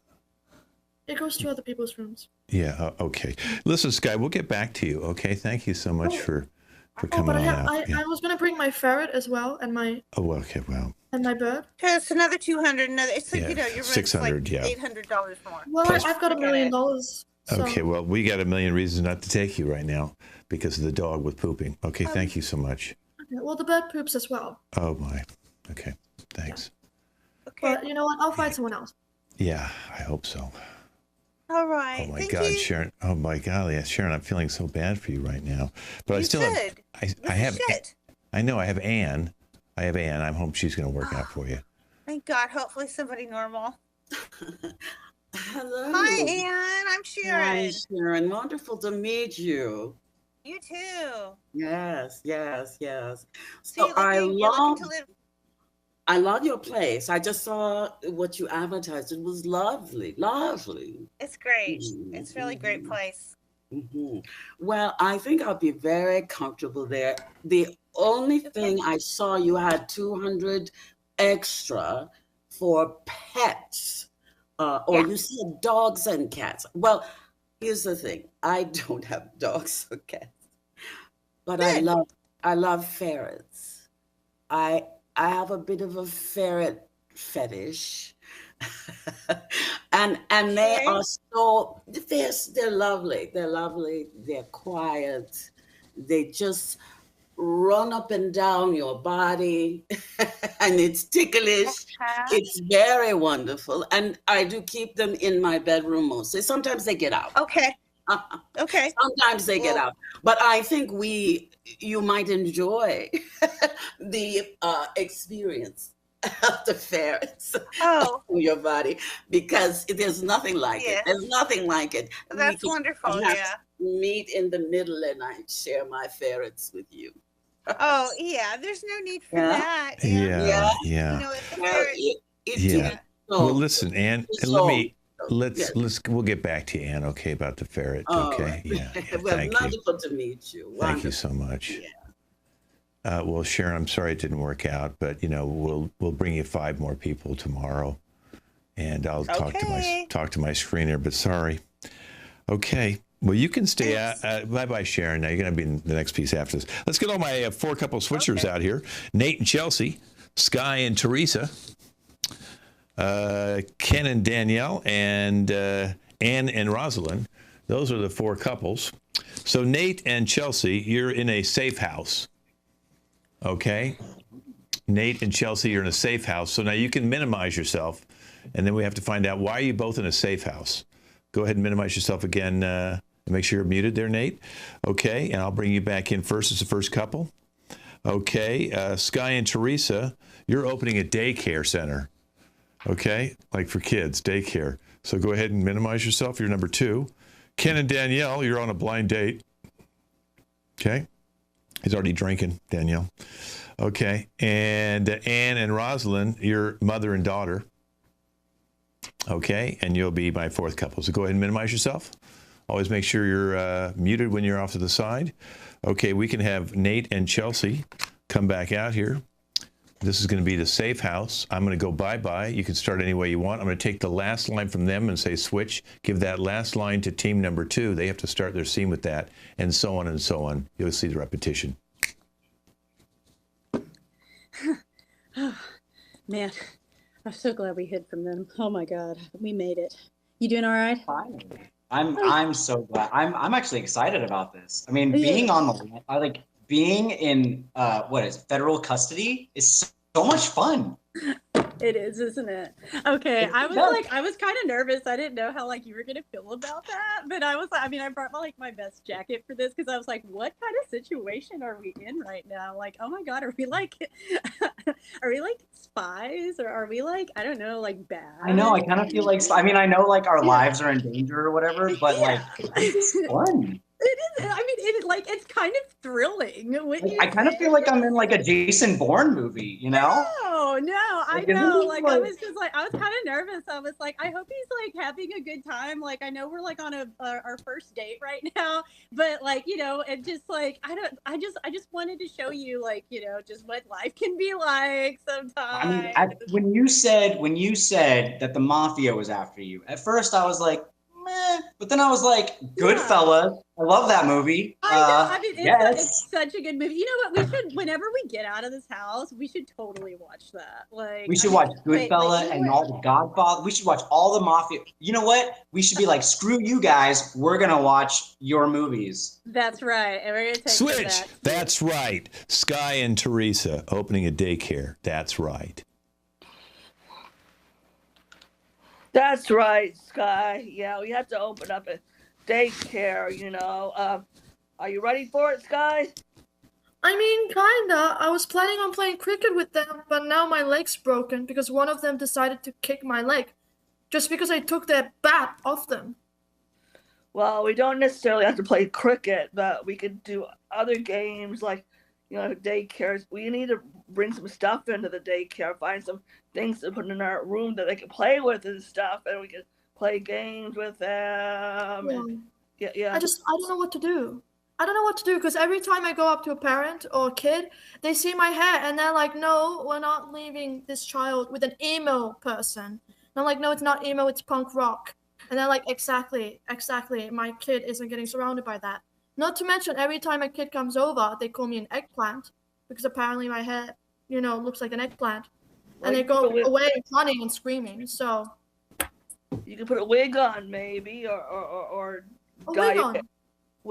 It goes to other people's rooms. Yeah. Okay. Listen, Sky, we'll get back to you. Okay. Thank you so much for coming but on I out. Yeah. was gonna bring my ferret as well and my Okay. Well. bird. So it's another 200. It's like, Yeah, your rent's 600, like yeah. $800 more. Well, Plus- I've got $1 million. So. Okay. Well, we got a million reasons not to take you right now because of the dog with pooping. Okay. Thank you so much. Okay, well, the bird poops as well. Oh my. Okay. Thanks. Okay. But you know what? I'll find someone else. Yeah. I hope so. All right. Oh my Thank God, you. Sharon. Oh my golly, Sharon, I'm feeling so bad for you right now. But I You still should. have. I You have. should. I know. I have Anne. I'm hoping she's going to work out for you. Thank God. Hopefully somebody normal. Hello. Hi, Anne. I'm Sharon. Hi, Sharon. Wonderful to meet you. You too. Yes. So So you're looking to live. I love your place. I just saw what you advertised. It was lovely. It's great. It's a really great place. Well, I think I'll be very comfortable there. The only thing I saw, you had 200 extra for pets, or you said dogs and cats. Well, here's the thing: I don't have dogs or cats, but I love ferrets. I have a bit of a ferret fetish. and they are they're lovely. They're quiet. They just run up and down your body and it's ticklish. It's very wonderful. And I do keep them in my bedroom mostly. Sometimes they get out. Okay. Sometimes they get out. But I think you might enjoy the experience of the ferrets on your body because there's nothing like it. There's nothing like it. That's wonderful. Yeah. Meet in the middle and I share my ferrets with you. Oh yeah, there's no need for that. Yeah. You know, Yeah. Well, listen, Anne, we'll get back to you, Anne, okay, about the ferret. Okay. Yeah. Well, Thank you. wonderful to meet you. Thank you so much. Well, Sharon, I'm sorry it didn't work out, but we'll bring you 5 more people tomorrow, and I'll talk to my screener. But sorry. Okay. Well, you can stay out. Bye-bye, Sharon. Now you're going to be in the next piece after this. Let's get all my 4 couple switchers out here. Nate and Chelsea, Sky and Teresa, Ken and Danielle, and Anne and Rosalind. Those are the 4 couples. So Nate and Chelsea, you're in a safe house. Okay? Nate and Chelsea, you're in a safe house. So now you can minimize yourself, and then we have to find out why are you both in a safe house. Go ahead and minimize yourself again. Make sure you're muted there, Nate. Okay, and I'll bring you back in first as the first couple. Okay, Sky and Teresa, you're opening a daycare center. Okay, like for kids, daycare. So go ahead and minimize yourself. You're number 2. Ken and Danielle, you're on a blind date. Okay, he's already drinking, Danielle. Okay, and Anne and Rosalind, you're mother and daughter. Okay, and you'll be my 4th couple. So go ahead and minimize yourself. Always make sure you're muted when you're off to the side. Okay, we can have Nate and Chelsea come back out here. This is going to be the safe house. I'm going to go bye-bye. You can start any way you want. I'm going to take the last line from them and say switch. Give that last line to team number 2. They have to start their scene with that, and so on and so on. You'll see the repetition. Oh, man, I'm so glad we hid from them. Oh my God, we made it. You doing all right? Fine. I'm so glad. I'm actually excited about this. I mean, Yeah. being on the being in what is federal custody is so much fun. It is, isn't it? Okay, I was kind of nervous. I didn't know how like you were gonna feel about that, but I mean, I brought my best jacket for this because I was like, what kind of situation are we in right now? Like, oh my God, are we like, are we like spies or are we like, I don't know, like bad? I know. I kind of feel like. I mean, I know like our lives are in danger or whatever, but like it's fun. It is. I mean, it's kind of thrilling. I kind of feel like I'm in like a Jason Bourne movie, you know? No, I know. Like I was just like I was kind of nervous. I was like, I hope he's like having a good time. Like I know we're like on our first date right now, but like it just like I just wanted to show you like just what life can be like sometimes. I mean, when you said that the mafia was after you, at first I was like, meh, but then I was like, Goodfellas. I love that movie. I know. I mean, it's such a good movie. You know what? We should, whenever we get out of this house, we should totally watch that. Like, we should watch Goodfellas and all the Godfather. We should watch all the mafia. You know what? We should be like, screw you guys. We're gonna watch your movies. That's right. And we're gonna take Switch. That's right. Sky and Teresa opening a daycare. That's right. That's right, Sky. Yeah, we have to open up a daycare, Are you ready for it, Sky? I mean, kinda. I was planning on playing cricket with them, but now my leg's broken because one of them decided to kick my leg just because I took their bat off them. Well, we don't necessarily have to play cricket, but we could do other games like, daycares. We need to bring some stuff into the daycare, find some things to put in our room that they can play with and stuff, and we can play games with them. I don't know what to do. I don't know what to do because every time I go up to a parent or a kid, they see my hair and they're like, no, we're not leaving this child with an emo person. And I'm like, no, it's not emo, it's punk rock. And they're like, exactly, my kid isn't getting surrounded by that. Not to mention, every time a kid comes over, they call me an eggplant because apparently my hair, looks like an eggplant. And they go away running and screaming, so. You can put a wig on maybe, or a wig on.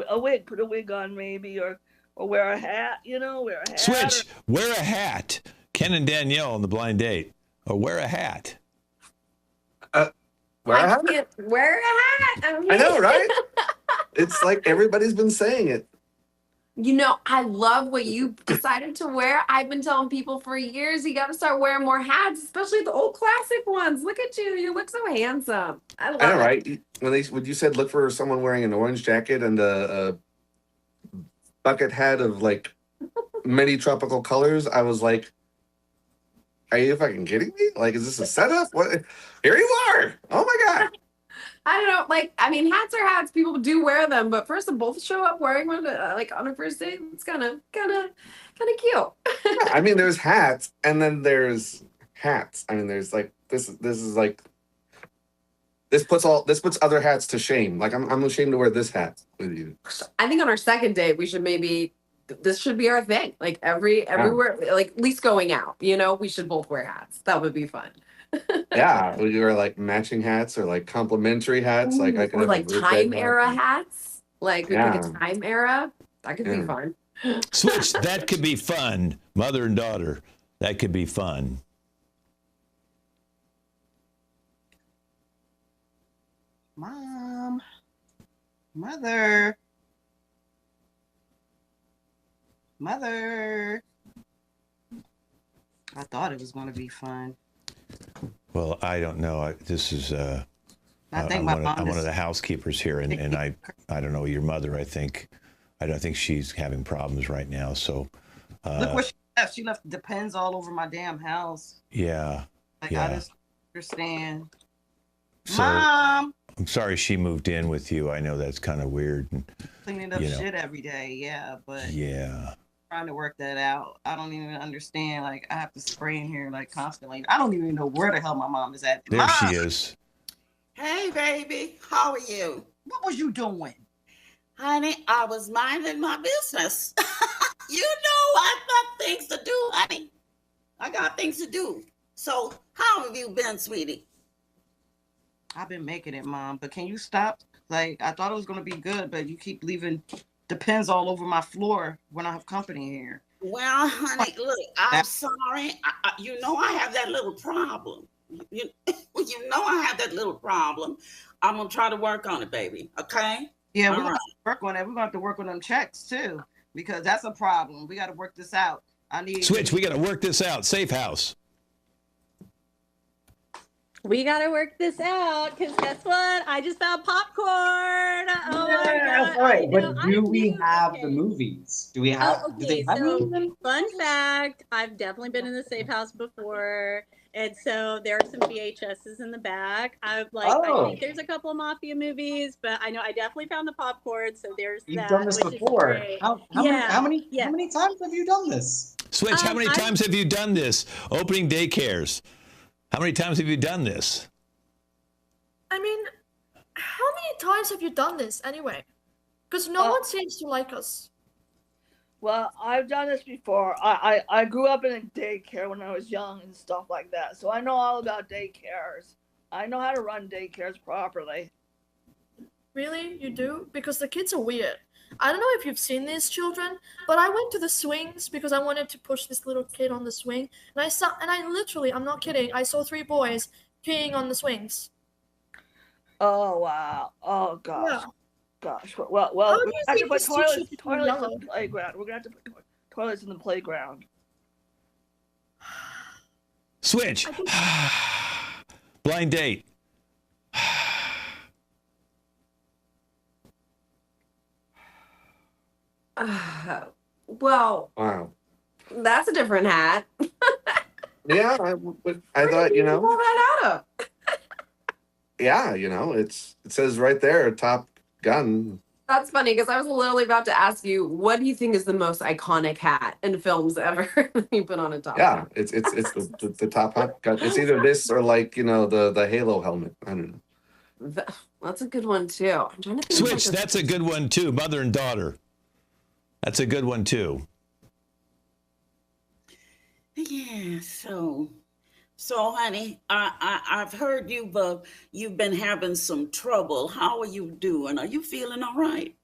A wig, put a wig on maybe, or wear a hat, wear a hat. Switch, wear a hat. Ken and Danielle on the blind date. Or wear a hat. Wear a hat? Wear a hat. I know, right? It's like everybody's been saying it. I love what you decided to wear. I've been telling people for years, you got to start wearing more hats, especially the old classic ones. Look at you. You look so handsome. I love know, it. right? When you said look for someone wearing an orange jacket and a bucket hat of like many tropical colors, I was like, are you fucking kidding me? Like, is this a setup? What? Here you are. Oh my God. I don't know. Hats are hats. People do wear them, but first to both show up wearing one, on a first date, it's kind of cute. There's hats, and then there's hats. There's like this is like this puts other hats to shame. Like I'm ashamed to wear this hat with you. I think on our second date, we should this should be our thing. Like everywhere, like at least going out, we should both wear hats. That would be fun. Yeah, we were like matching hats or like complimentary hats. Like I could or like time era hats. Like we pick a time era. That could be fun. Switch. That could be fun. Mother and daughter. That could be fun. Mom. Mother. I thought it was going to be fun. Well, I don't know. This is I'm one of the housekeepers here, and I don't know your mother. I don't think she's having problems right now. So look what she left. She left Depends all over my damn house. Yeah. I just understand. So, Mom. I'm sorry she moved in with you. I know that's kind of weird. Cleaning up shit every day. Yeah, but trying to work that out. I don't even understand. Like I have to spray in here like constantly. I don't even know where the hell my mom is at. There Mom! she is. Hey, baby. How are you? What was you doing? Honey, I was minding my business. I got things to do, honey. I got things to do. So how have you been, sweetie? I've been making it, Mom. But can you stop Like, I thought it was gonna be good, but you keep leaving Depends all over my floor when I have company here. Well, honey, look, I'm sorry. You know I have that little problem. You know I have that little problem. I'm gonna try to work on it, baby. Okay? Yeah, we're All gonna right. have to work on it. We're gonna have to work on them checks too, because that's a problem. We got to work this out. I need Switch, we got to work this out. Safe house. We gotta work this out, because guess what? I just found popcorn. Oh my god! Right, I know, but I do we knew- have okay. the movies? Do we have? Oh, Do they okay. have So, movies? fun fact: I've definitely been in the safe house before, and so there are some VHSs in the back. I Oh. think there's a couple of mafia movies, but I know I definitely found the popcorn. So there's You've that. done this which is before. great. How Yeah, many yeah. times have you done this? Switch, how many I've- times have you done this? Opening daycares. How many times have you done this? I mean, how many times have you done this anyway? Because no one seems to like us. Well, I've done this before. I grew up in a daycare when I was young and stuff like that, so I know all about daycares. I know how to run daycares properly. Really? You do? Because the kids are weird. I don't know if you've seen these children, but I went to the swings because I wanted to push this little kid on the swing, and I literally, I'm not kidding, I saw 3 boys peeing on the swings. Oh wow! Oh gosh! Yeah. Gosh! Well, How do we you have to think put this teacher toilets became in yellow? the playground. We're gonna have to put toilets in the playground. Switch. Blind date. Well, Wow. that's a different hat. Yeah, I thought, you Pull know, that out of. yeah, you know, it says right there, Top Gun. That's funny because I was literally about to ask you, what do you think is the most iconic hat in films ever you put on a top? Yeah, it's the Top Gun. It's either this or like, you know, the Halo helmet. I don't know. That's a good one too. I'm trying to think. Switch, that's a good one too. Mother and daughter. That's a good one too. Yeah, so honey, I've heard you've been having some trouble. How are you doing? Are you feeling all right?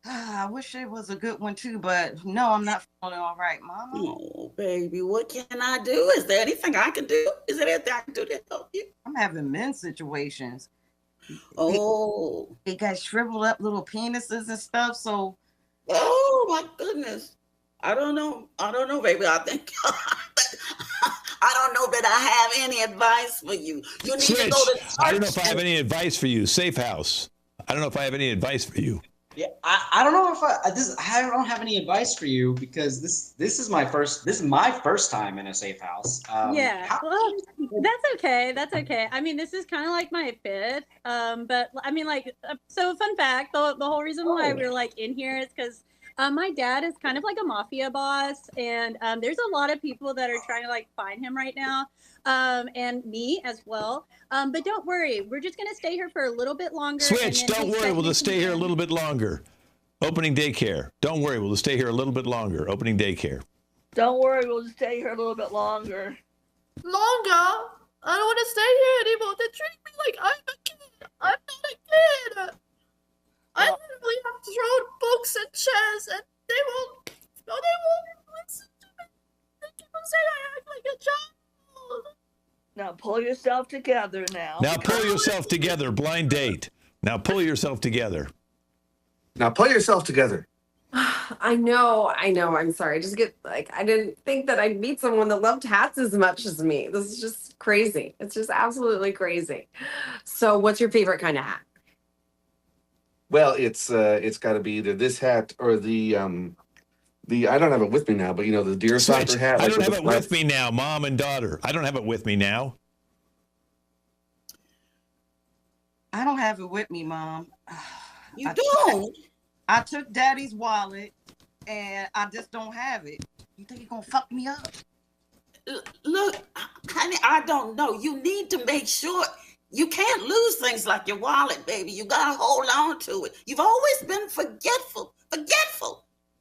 I wish it was a good one too, but no, I'm not feeling all right, Mama. Oh, baby, what can I do? Is there anything I can do? Is there anything I can do to help you? I'm having men's situations. Oh, They got shriveled up little penises and stuff, so oh my goodness. I don't know, baby. I think I don't know that I have any advice for you. You need Switch. to go to church. I don't know if I have any advice for you. Safe house. I don't know if I have any advice for you. Yeah, I don't know if I don't have any advice for you because this is my first time in a safe house. Yeah, well, that's okay. That's okay. I mean, this is kind of like my 5th. But I mean, like, so fun fact: the whole reason why we're like in here is because my dad is kind of like a mafia boss, and there's a lot of people that are trying to like find him right now, and me as well. But don't worry, we're just gonna stay here for a little bit longer. Switch, don't worry, we'll just stay here a little bit longer. Opening daycare. Don't worry, we'll just stay here a little bit longer. Opening daycare. Don't worry, we'll just stay here a little bit longer. Longer? I don't want to stay here anymore. They treat me like I'm a kid. I'm not a kid. I literally have to throw books and chairs, and they won't listen to me. They keep on saying I act like a child. Now pull yourself together now. Now pull yourself together. Blind date. Now pull yourself together. Now pull yourself together. I know. I'm sorry. I just get like, I didn't think that I'd meet someone that loved hats as much as me. This is just crazy. It's just absolutely crazy. So, what's your favorite kind of hat? Well, it's got to be either this hat or the I don't have it with me now, but you know the deer Switch. soccer hat. I like don't have the it with me now, mom and daughter. I don't have it with me now. I don't have it with me, Mom. You don't? I took Daddy's wallet, and I just don't have it. You think you're gonna fuck me up? Look, honey, I don't know. You need to make sure you can't lose things like your wallet, baby. You gotta hold on to it. You've always been forgetful.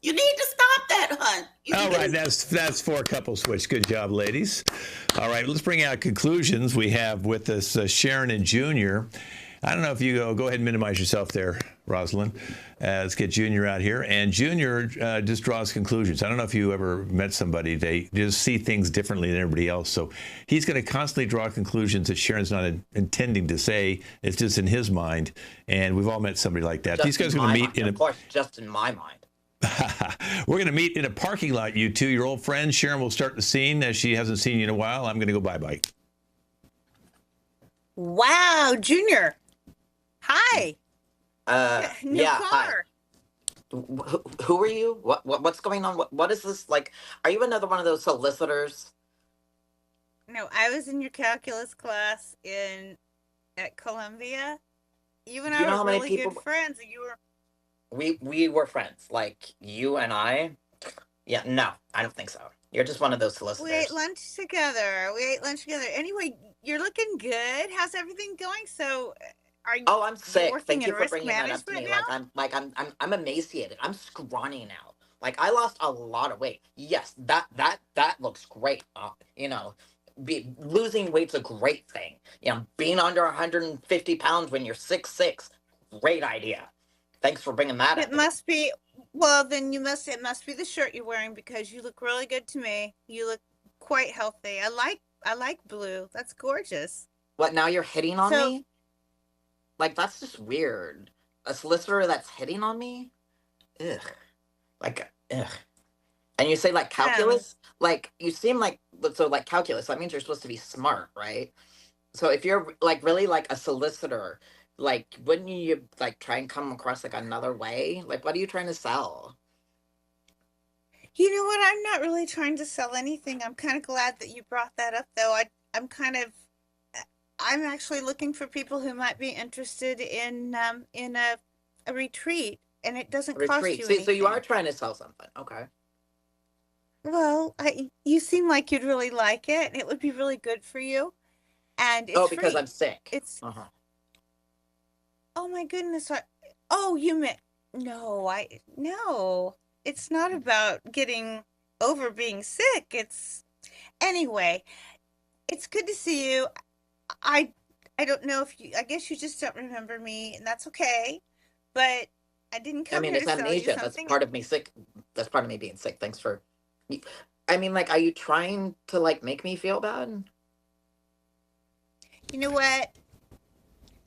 You need to stop that, hun. All right, that's 4 couple switch. Good job, ladies. All right, let's bring out conclusions. We have with us Sharon and Junior. I don't know if you go ahead and minimize yourself there, Rosalind. Let's get Junior out here. And Junior just draws conclusions. I don't know if you ever met somebody, they just see things differently than everybody else. So he's going to constantly draw conclusions that Sharon's not intending to say. It's just in his mind. And we've all met somebody like that. Just These guys are in going to my meet mind, in of course, just in my mind. We're going to meet in a parking lot, you two, your old friends. Sharon will start the scene as she hasn't seen you in a while. I'm going to go bye-bye. Wow, Junior. Hi. New Yeah, car. Who are you? What's going on? What is this like? Are you another one of those solicitors? No, I was in your calculus class at Columbia. You and Do you know I how were many really people- good friends, and you were. We were friends, like you and I. Yeah, no, I don't think so. You're just one of those solicitors. We ate lunch together. Anyway, you're looking good. How's everything going? So, are you? Oh, I'm sick. working Thank in you for risk bringing that up to me. management Like I'm emaciated. I'm scrawny now. Like I lost a lot of weight. Yes, that looks great. Losing weight's a great thing. Being under 150 pounds when you're 6'6", great idea. Thanks for bringing that up. It must be. Well, then it must be the shirt you're wearing because you look really good to me. You look quite healthy. I like blue. That's gorgeous. What, now you're hitting on So- me? Like, that's just weird. A solicitor that's hitting on me? Ugh. Ugh. And you say, like, calculus? Like, you seem like calculus, that means you're supposed to be smart, right? So if you're, like, really, like, a solicitor, like, wouldn't you, like, try and come across, like, another way? Like, what are you trying to sell? You know what? I'm not really trying to sell anything. I'm kind of glad that you brought that up, though. I'm actually looking for people who might be interested in a retreat, and it doesn't cost you anything. So you are trying to sell something. Okay. Well, you seem like you'd really like it, and it would be really good for you. And it's because free. I'm sick. It's Uh-huh. Oh my goodness. You meant no, no. It's not about getting over being sick. Anyway, it's good to see you. I don't know I guess you just don't remember me, and that's okay. But I didn't come here it's to sell you amnesia. That's something. part of me sick. That's part of me being sick. Thanks for. Are you trying to like make me feel bad? You know what?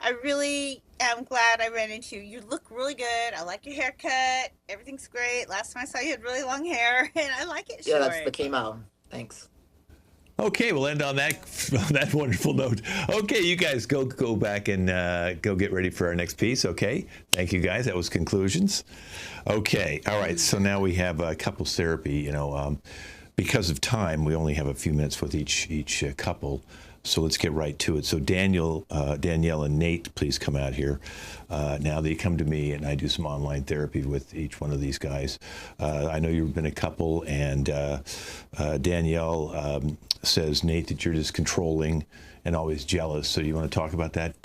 I really am glad I ran into you. You look really good. I like your haircut. Everything's great. Last time I saw you had really long hair, and I like it short. Yeah, that's the chemo. Thanks. Okay, we'll end on that wonderful note. Okay, you guys go back and go get ready for our next piece. Okay, thank you guys. That was conclusions. Okay, all right. So now we have couples therapy. Because of time, we only have a few minutes with each couple. So let's get right to it. So Danielle and Nate, please come out here. Now they come to me and I do some online therapy with each one of these guys. I know you've been a couple, and Danielle says, Nate, that you're just controlling and always jealous. So you want to talk about that?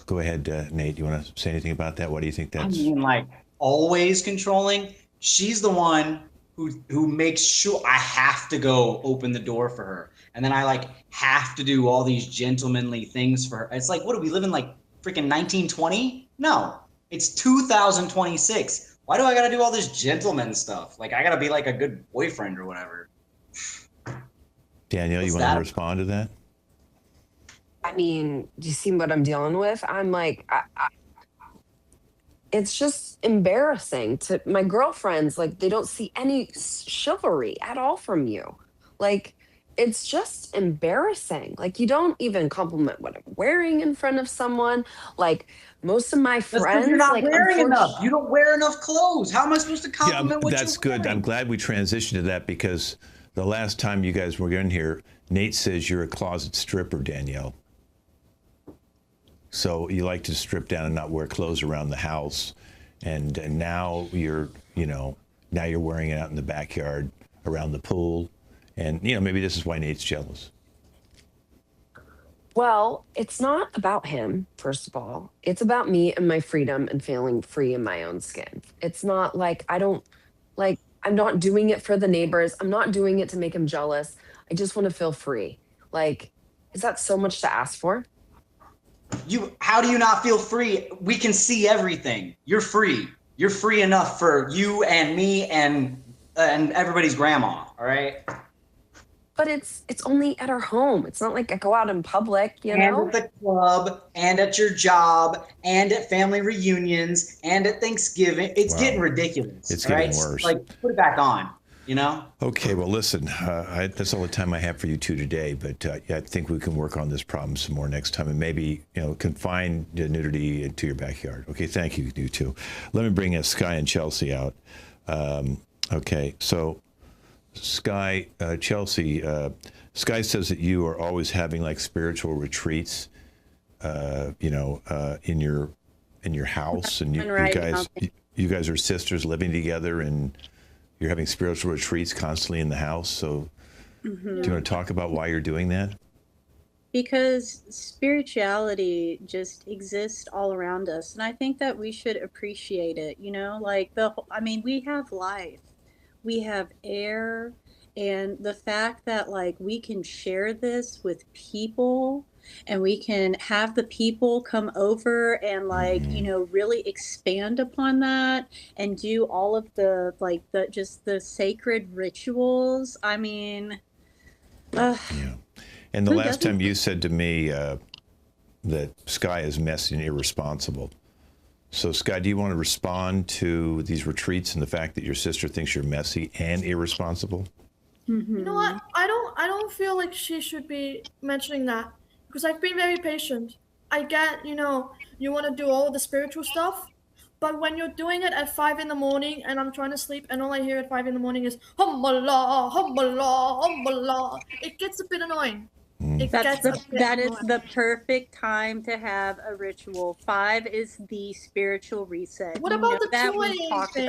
Go ahead, Nate. You want to say anything about that? What do you think that's? I mean, like, always controlling. She's the one who makes sure I have to go open the door for her. And then I have to do all these gentlemanly things for her. It's like, what do we live in, like freaking 1920? No, it's 2026. Why do I got to do all this gentleman stuff? Like, I got to be like a good boyfriend or whatever. Danielle, you want to respond to that? I mean, do you see what I'm dealing with? I'm like, it's just embarrassing to my girlfriends. Like, they don't see any chivalry at all from you. Like, it's just embarrassing. Like, you don't even compliment what I'm wearing in front of someone. Like, most of my friends, you're not like, wearing enough. You don't wear enough clothes. How am I supposed to compliment what that's you're good. wearing? I'm glad we transitioned to that, because the last time you guys were in here, Nate says you're a closet stripper, Danielle. So you like to strip down and not wear clothes around the house, and now you're wearing it out in the backyard around the pool, and maybe this is why Nate's jealous. Well, it's not about him, first of all. It's about me and my freedom and feeling free in my own skin. It's not like I'm not doing it for the neighbors. I'm not doing it to make him jealous. I just want to feel free. Like, is that so much to ask for? how do you not feel free? We can see everything. You're free. You're free enough for you and me and everybody's grandma. All right. But it's only at our home. It's not like I go out in public, you know? And at the club, and at your job, and at family reunions, and at Thanksgiving. It's getting ridiculous. It's getting worse. Like, put it back on, you know? Okay, well, listen, that's all the time I have for you two today, but I think we can work on this problem some more next time and maybe, confine the nudity into your backyard. Okay, thank you, you two. Let me bring Sky and Chelsea out. Okay, so Sky, Chelsea, Sky says that you are always having like spiritual retreats, in your house, and you guys are sisters living together, and you're having spiritual retreats constantly in the house. So, do you want to talk about why you're doing that? Because spirituality just exists all around us, and I think that we should appreciate it. Like we have life, we have air, and the fact that like we can share this with people, and we can have the people come over and like really expand upon that and do all of the like the sacred rituals. I mean, yeah. And the last time you said to me that Sky is messy and irresponsible. So Sky, do you want to respond to these retreats and the fact that your sister thinks you're messy and irresponsible? You know what? I don't feel like she should be mentioning that, because I've been very patient. I get, you want to do all of the spiritual stuff, but when you're doing it at 5 a.m. and I'm trying to sleep and all I hear at 5 a.m. is humballah, humballah, humballah, it gets a bit annoying. That is the perfect time to have a ritual. 5 is the spiritual reset. What about the 2 a.m. thing?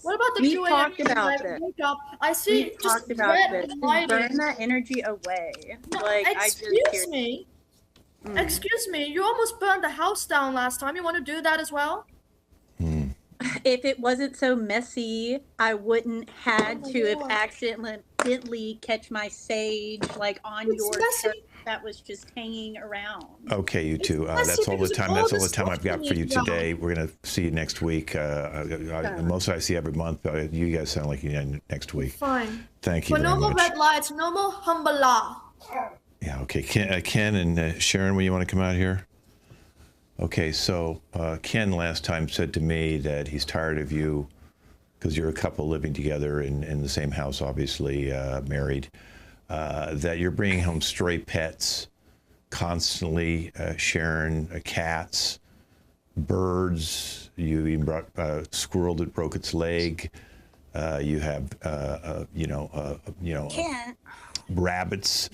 What about the 2 a.m. talked about this. Wake up, I see We've talked about this. Burn that energy away. No, excuse me, you almost burned the house down last time. You want to do that as well? If it wasn't so messy, I wouldn't had to have accidentally catch my sage like on your shirt that was just hanging around. Okay, you two. That's all the time. That's all the time I've got for you today. We're gonna see you next week. Most I see every month. You guys sound like you need next week. Fine. Thank you. But very no more much. red lights. No more humballah. Yeah. Okay. Ken and Sharon, will you want to come out here? Okay, so Ken last time said to me that he's tired of you because you're a couple living together in the same house, obviously married, that you're bringing home stray pets constantly, Sharon, cats, birds. You even brought a squirrel that broke its leg. You have, rabbits.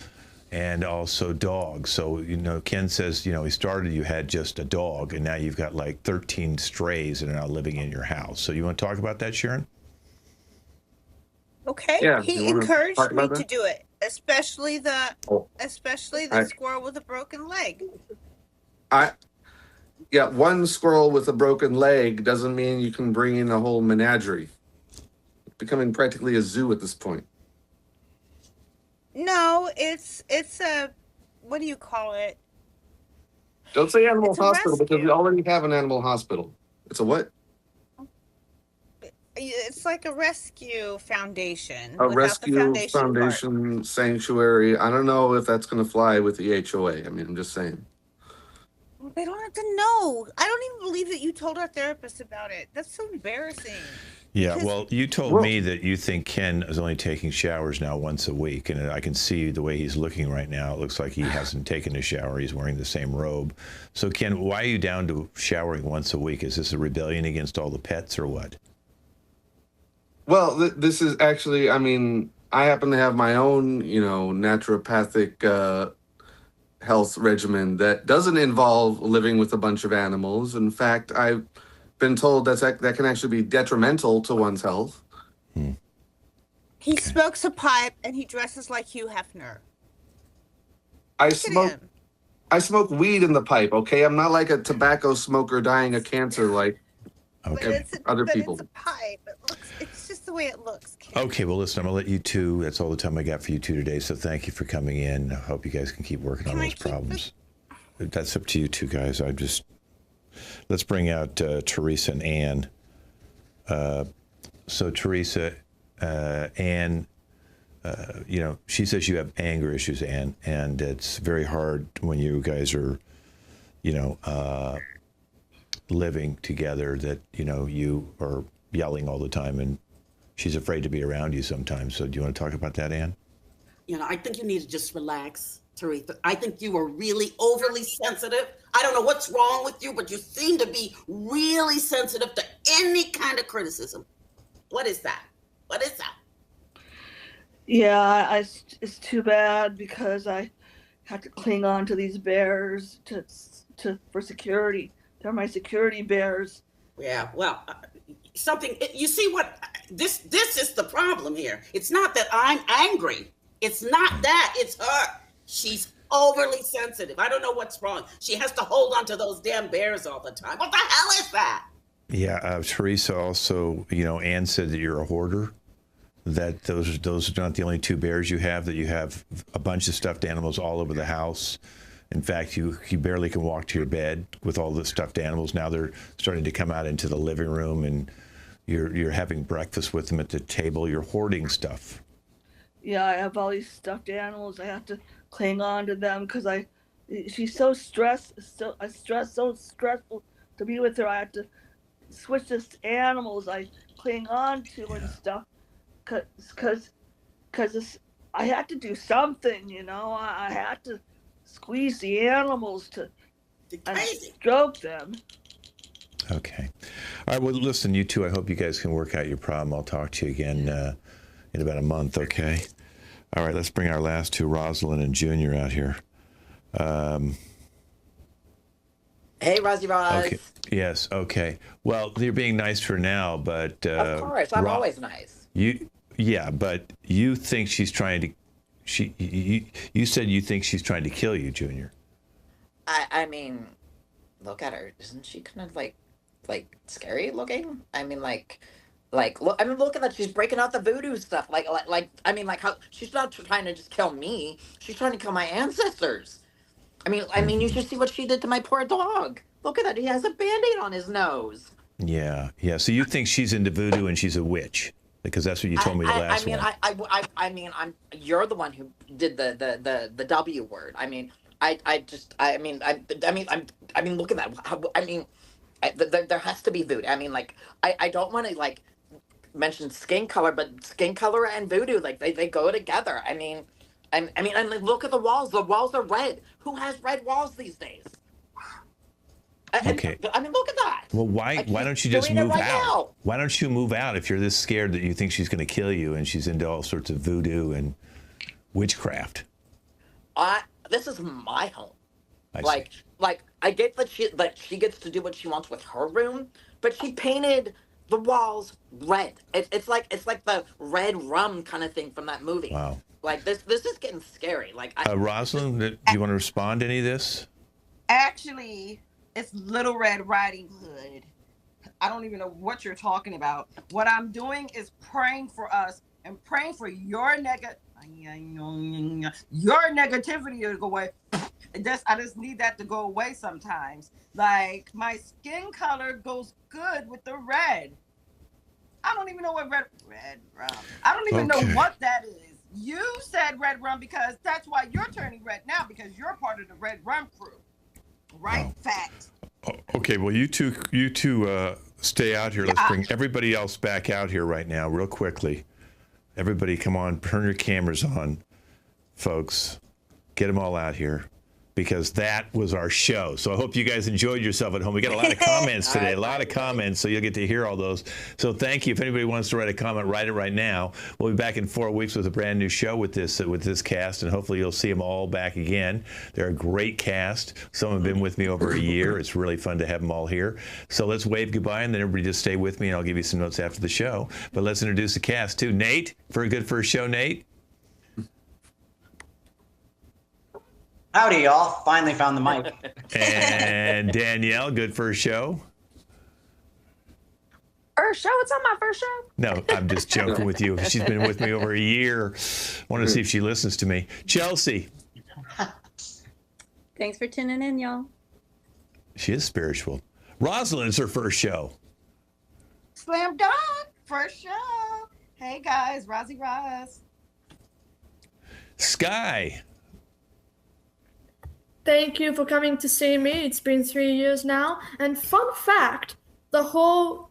And also dogs. So, Ken says, he started, you had just a dog, and now you've got like 13 strays that are now living in your house. So you want to talk about that, Sharon? Okay. Yeah, he encouraged me to do it, especially the squirrel with a broken leg. One squirrel with a broken leg doesn't mean you can bring in a whole menagerie. It's becoming practically a zoo at this point. No, it's a, what do you call it? Don't say animal hospital because we already have an animal hospital. It's a what? It's like a rescue foundation. A rescue foundation sanctuary. I don't know if that's going to fly with the HOA. I mean, I'm just saying. They don't have to know. I don't even believe that you told our therapist about it. That's so embarrassing. Yeah, well, you told me that you think Ken is only taking showers now once a week, and I can see the way he's looking right now. It looks like he hasn't taken a shower. He's wearing the same robe. So, Ken, why are you down to showering once a week? Is this a rebellion against all the pets or what? Well, this is actually, I mean, I happen to have my own, naturopathic health regimen that doesn't involve living with a bunch of animals. In fact, I've been told that can actually be detrimental to one's health. He smokes a pipe and he dresses like Hugh Hefner. I smoke weed in the pipe, okay? I'm not like a tobacco smoker dying of cancer like other people. It's a pipe. It's just the way it looks. Okay, well, listen, I'm going to let you two. That's all the time I got for you two today. So thank you for coming in. I hope you guys can keep working on those problems. that's up to you two guys. Let's bring out Teresa and Ann. So Teresa, Ann, she says you have anger issues, Ann, and it's very hard when you guys are, living together that, you are yelling all the time and she's afraid to be around you sometimes. So do you want to talk about that, Ann? I think you need to just relax, Teresa. I think you are really overly sensitive. I don't know what's wrong with you, but you seem to be really sensitive to any kind of criticism. What is that? What is that? Yeah, it's too bad because I have to cling on to these bears for security. They're my security bears. Yeah, well, you see what, this is the problem here. It's not that I'm angry. It's not that, it's her. She's overly sensitive. I don't know what's wrong. She has to hold on to those damn bears all the time. What the hell is that? Yeah, Teresa also, Ann said that you're a hoarder, that those are not the only two bears you have, that you have a bunch of stuffed animals all over the house. In fact, you barely can walk to your bed with all the stuffed animals. Now they're starting to come out into the living room, and you're having breakfast with them at the table. You're hoarding stuff. Yeah, I have all these stuffed animals. I have to cling on to them because she's so stressed. So stressful to be with her. I have to switch to animals I cling on to and stuff, cause I had to do something. I had to squeeze the animals and stroke them. Okay. All right, well, listen, you two, I hope you guys can work out your problem. I'll talk to you again in about a month, okay? All right, let's bring our last two, Rosalind and Junior, out here. Hey, Rosie Roz. Okay. Yes, okay. Well, you're being nice for now, but... of course, I'm always nice. Yeah, but you think she's trying to... You said you think she's trying to kill you, Junior. I mean, look at her. Isn't she kind of like scary looking? I mean, look. I mean, look at that. She's breaking out the voodoo stuff. How she's not trying to just kill me. She's trying to kill my ancestors. I mean, you should see what she did to my poor dog. Look at that. He has a Band-Aid on his nose. Yeah. So you think she's into voodoo and she's a witch? Because that's what you told me the last one. You're the one who did the W word. Look at that. There has to be voodoo. I don't want to mention skin color, but skin color and voodoo, they go together. Look at the walls. The walls are red. Who has red walls these days? Okay. Look at that. Well, why don't you just move out? Now. Why don't you move out if you're this scared that you think she's going to kill you and she's into all sorts of voodoo and witchcraft? This is my home. I get that she gets to do what she wants with her room, but she painted the walls red. It's like the red rum kind of thing from that movie. Wow. This is getting scary. Rosalind, do you want to respond to any of this? Actually, it's Little Red Riding Hood. I don't even know what you're talking about. What I'm doing is praying for us and praying for your negativity to go away. I just need that to go away sometimes. Like, my skin color goes good with the red. I don't even know what red rum. I don't even know what that is. You said red rum because that's why you're turning red now, because you're part of the red rum crew. Right? Oh. Fact. Okay, well, you two stay out here. Let's bring everybody else back out here right now, real quickly. Everybody, come on, turn your cameras on, folks. Get them all out here, because that was our show. So I hope you guys enjoyed yourself at home. We got a lot of comments today, a lot of comments, so you'll get to hear all those. So thank you. If anybody wants to write a comment, write it right now. We'll be back in 4 weeks with a brand new show with this cast, and hopefully you'll see them all back again. They're a great cast. Some have been with me over a year. It's really fun to have them all here. So let's wave goodbye, and then everybody just stay with me, and I'll give you some notes after the show. But let's introduce the cast, too. Nate, for a good first show, Nate. Howdy, y'all. Finally found the mic. And Danielle, good first show. First show? It's not my first show. No, I'm just joking with you. She's been with me over a year. Want to see if she listens to me. Chelsea. Thanks for tuning in, y'all. She is spiritual. Rosalind, it's her first show. Slam dunk, first show. Hey guys, Rozzy Roz. Sky. Thank you for coming to see me. It's been 3 years now. And fun fact, the whole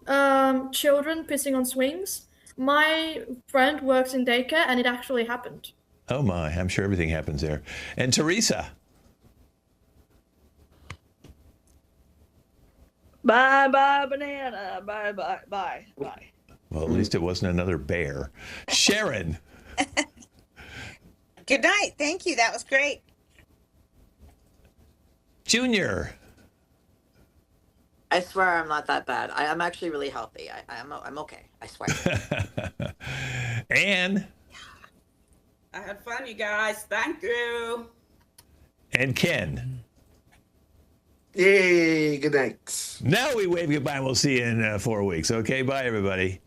children pissing on swings, my friend works in daycare and it actually happened. Oh my, I'm sure everything happens there. And Teresa. Bye bye banana. Bye bye bye bye. Well, at least it wasn't another bear. Sharon. Good night. Thank you. That was great. Junior. I swear I'm not that bad. I'm actually really healthy. I'm okay. I swear. Anne. I had fun, you guys. Thank you. And Ken. Yay, good night. Now we wave goodbye and we'll see you in 4 weeks. Okay, bye everybody.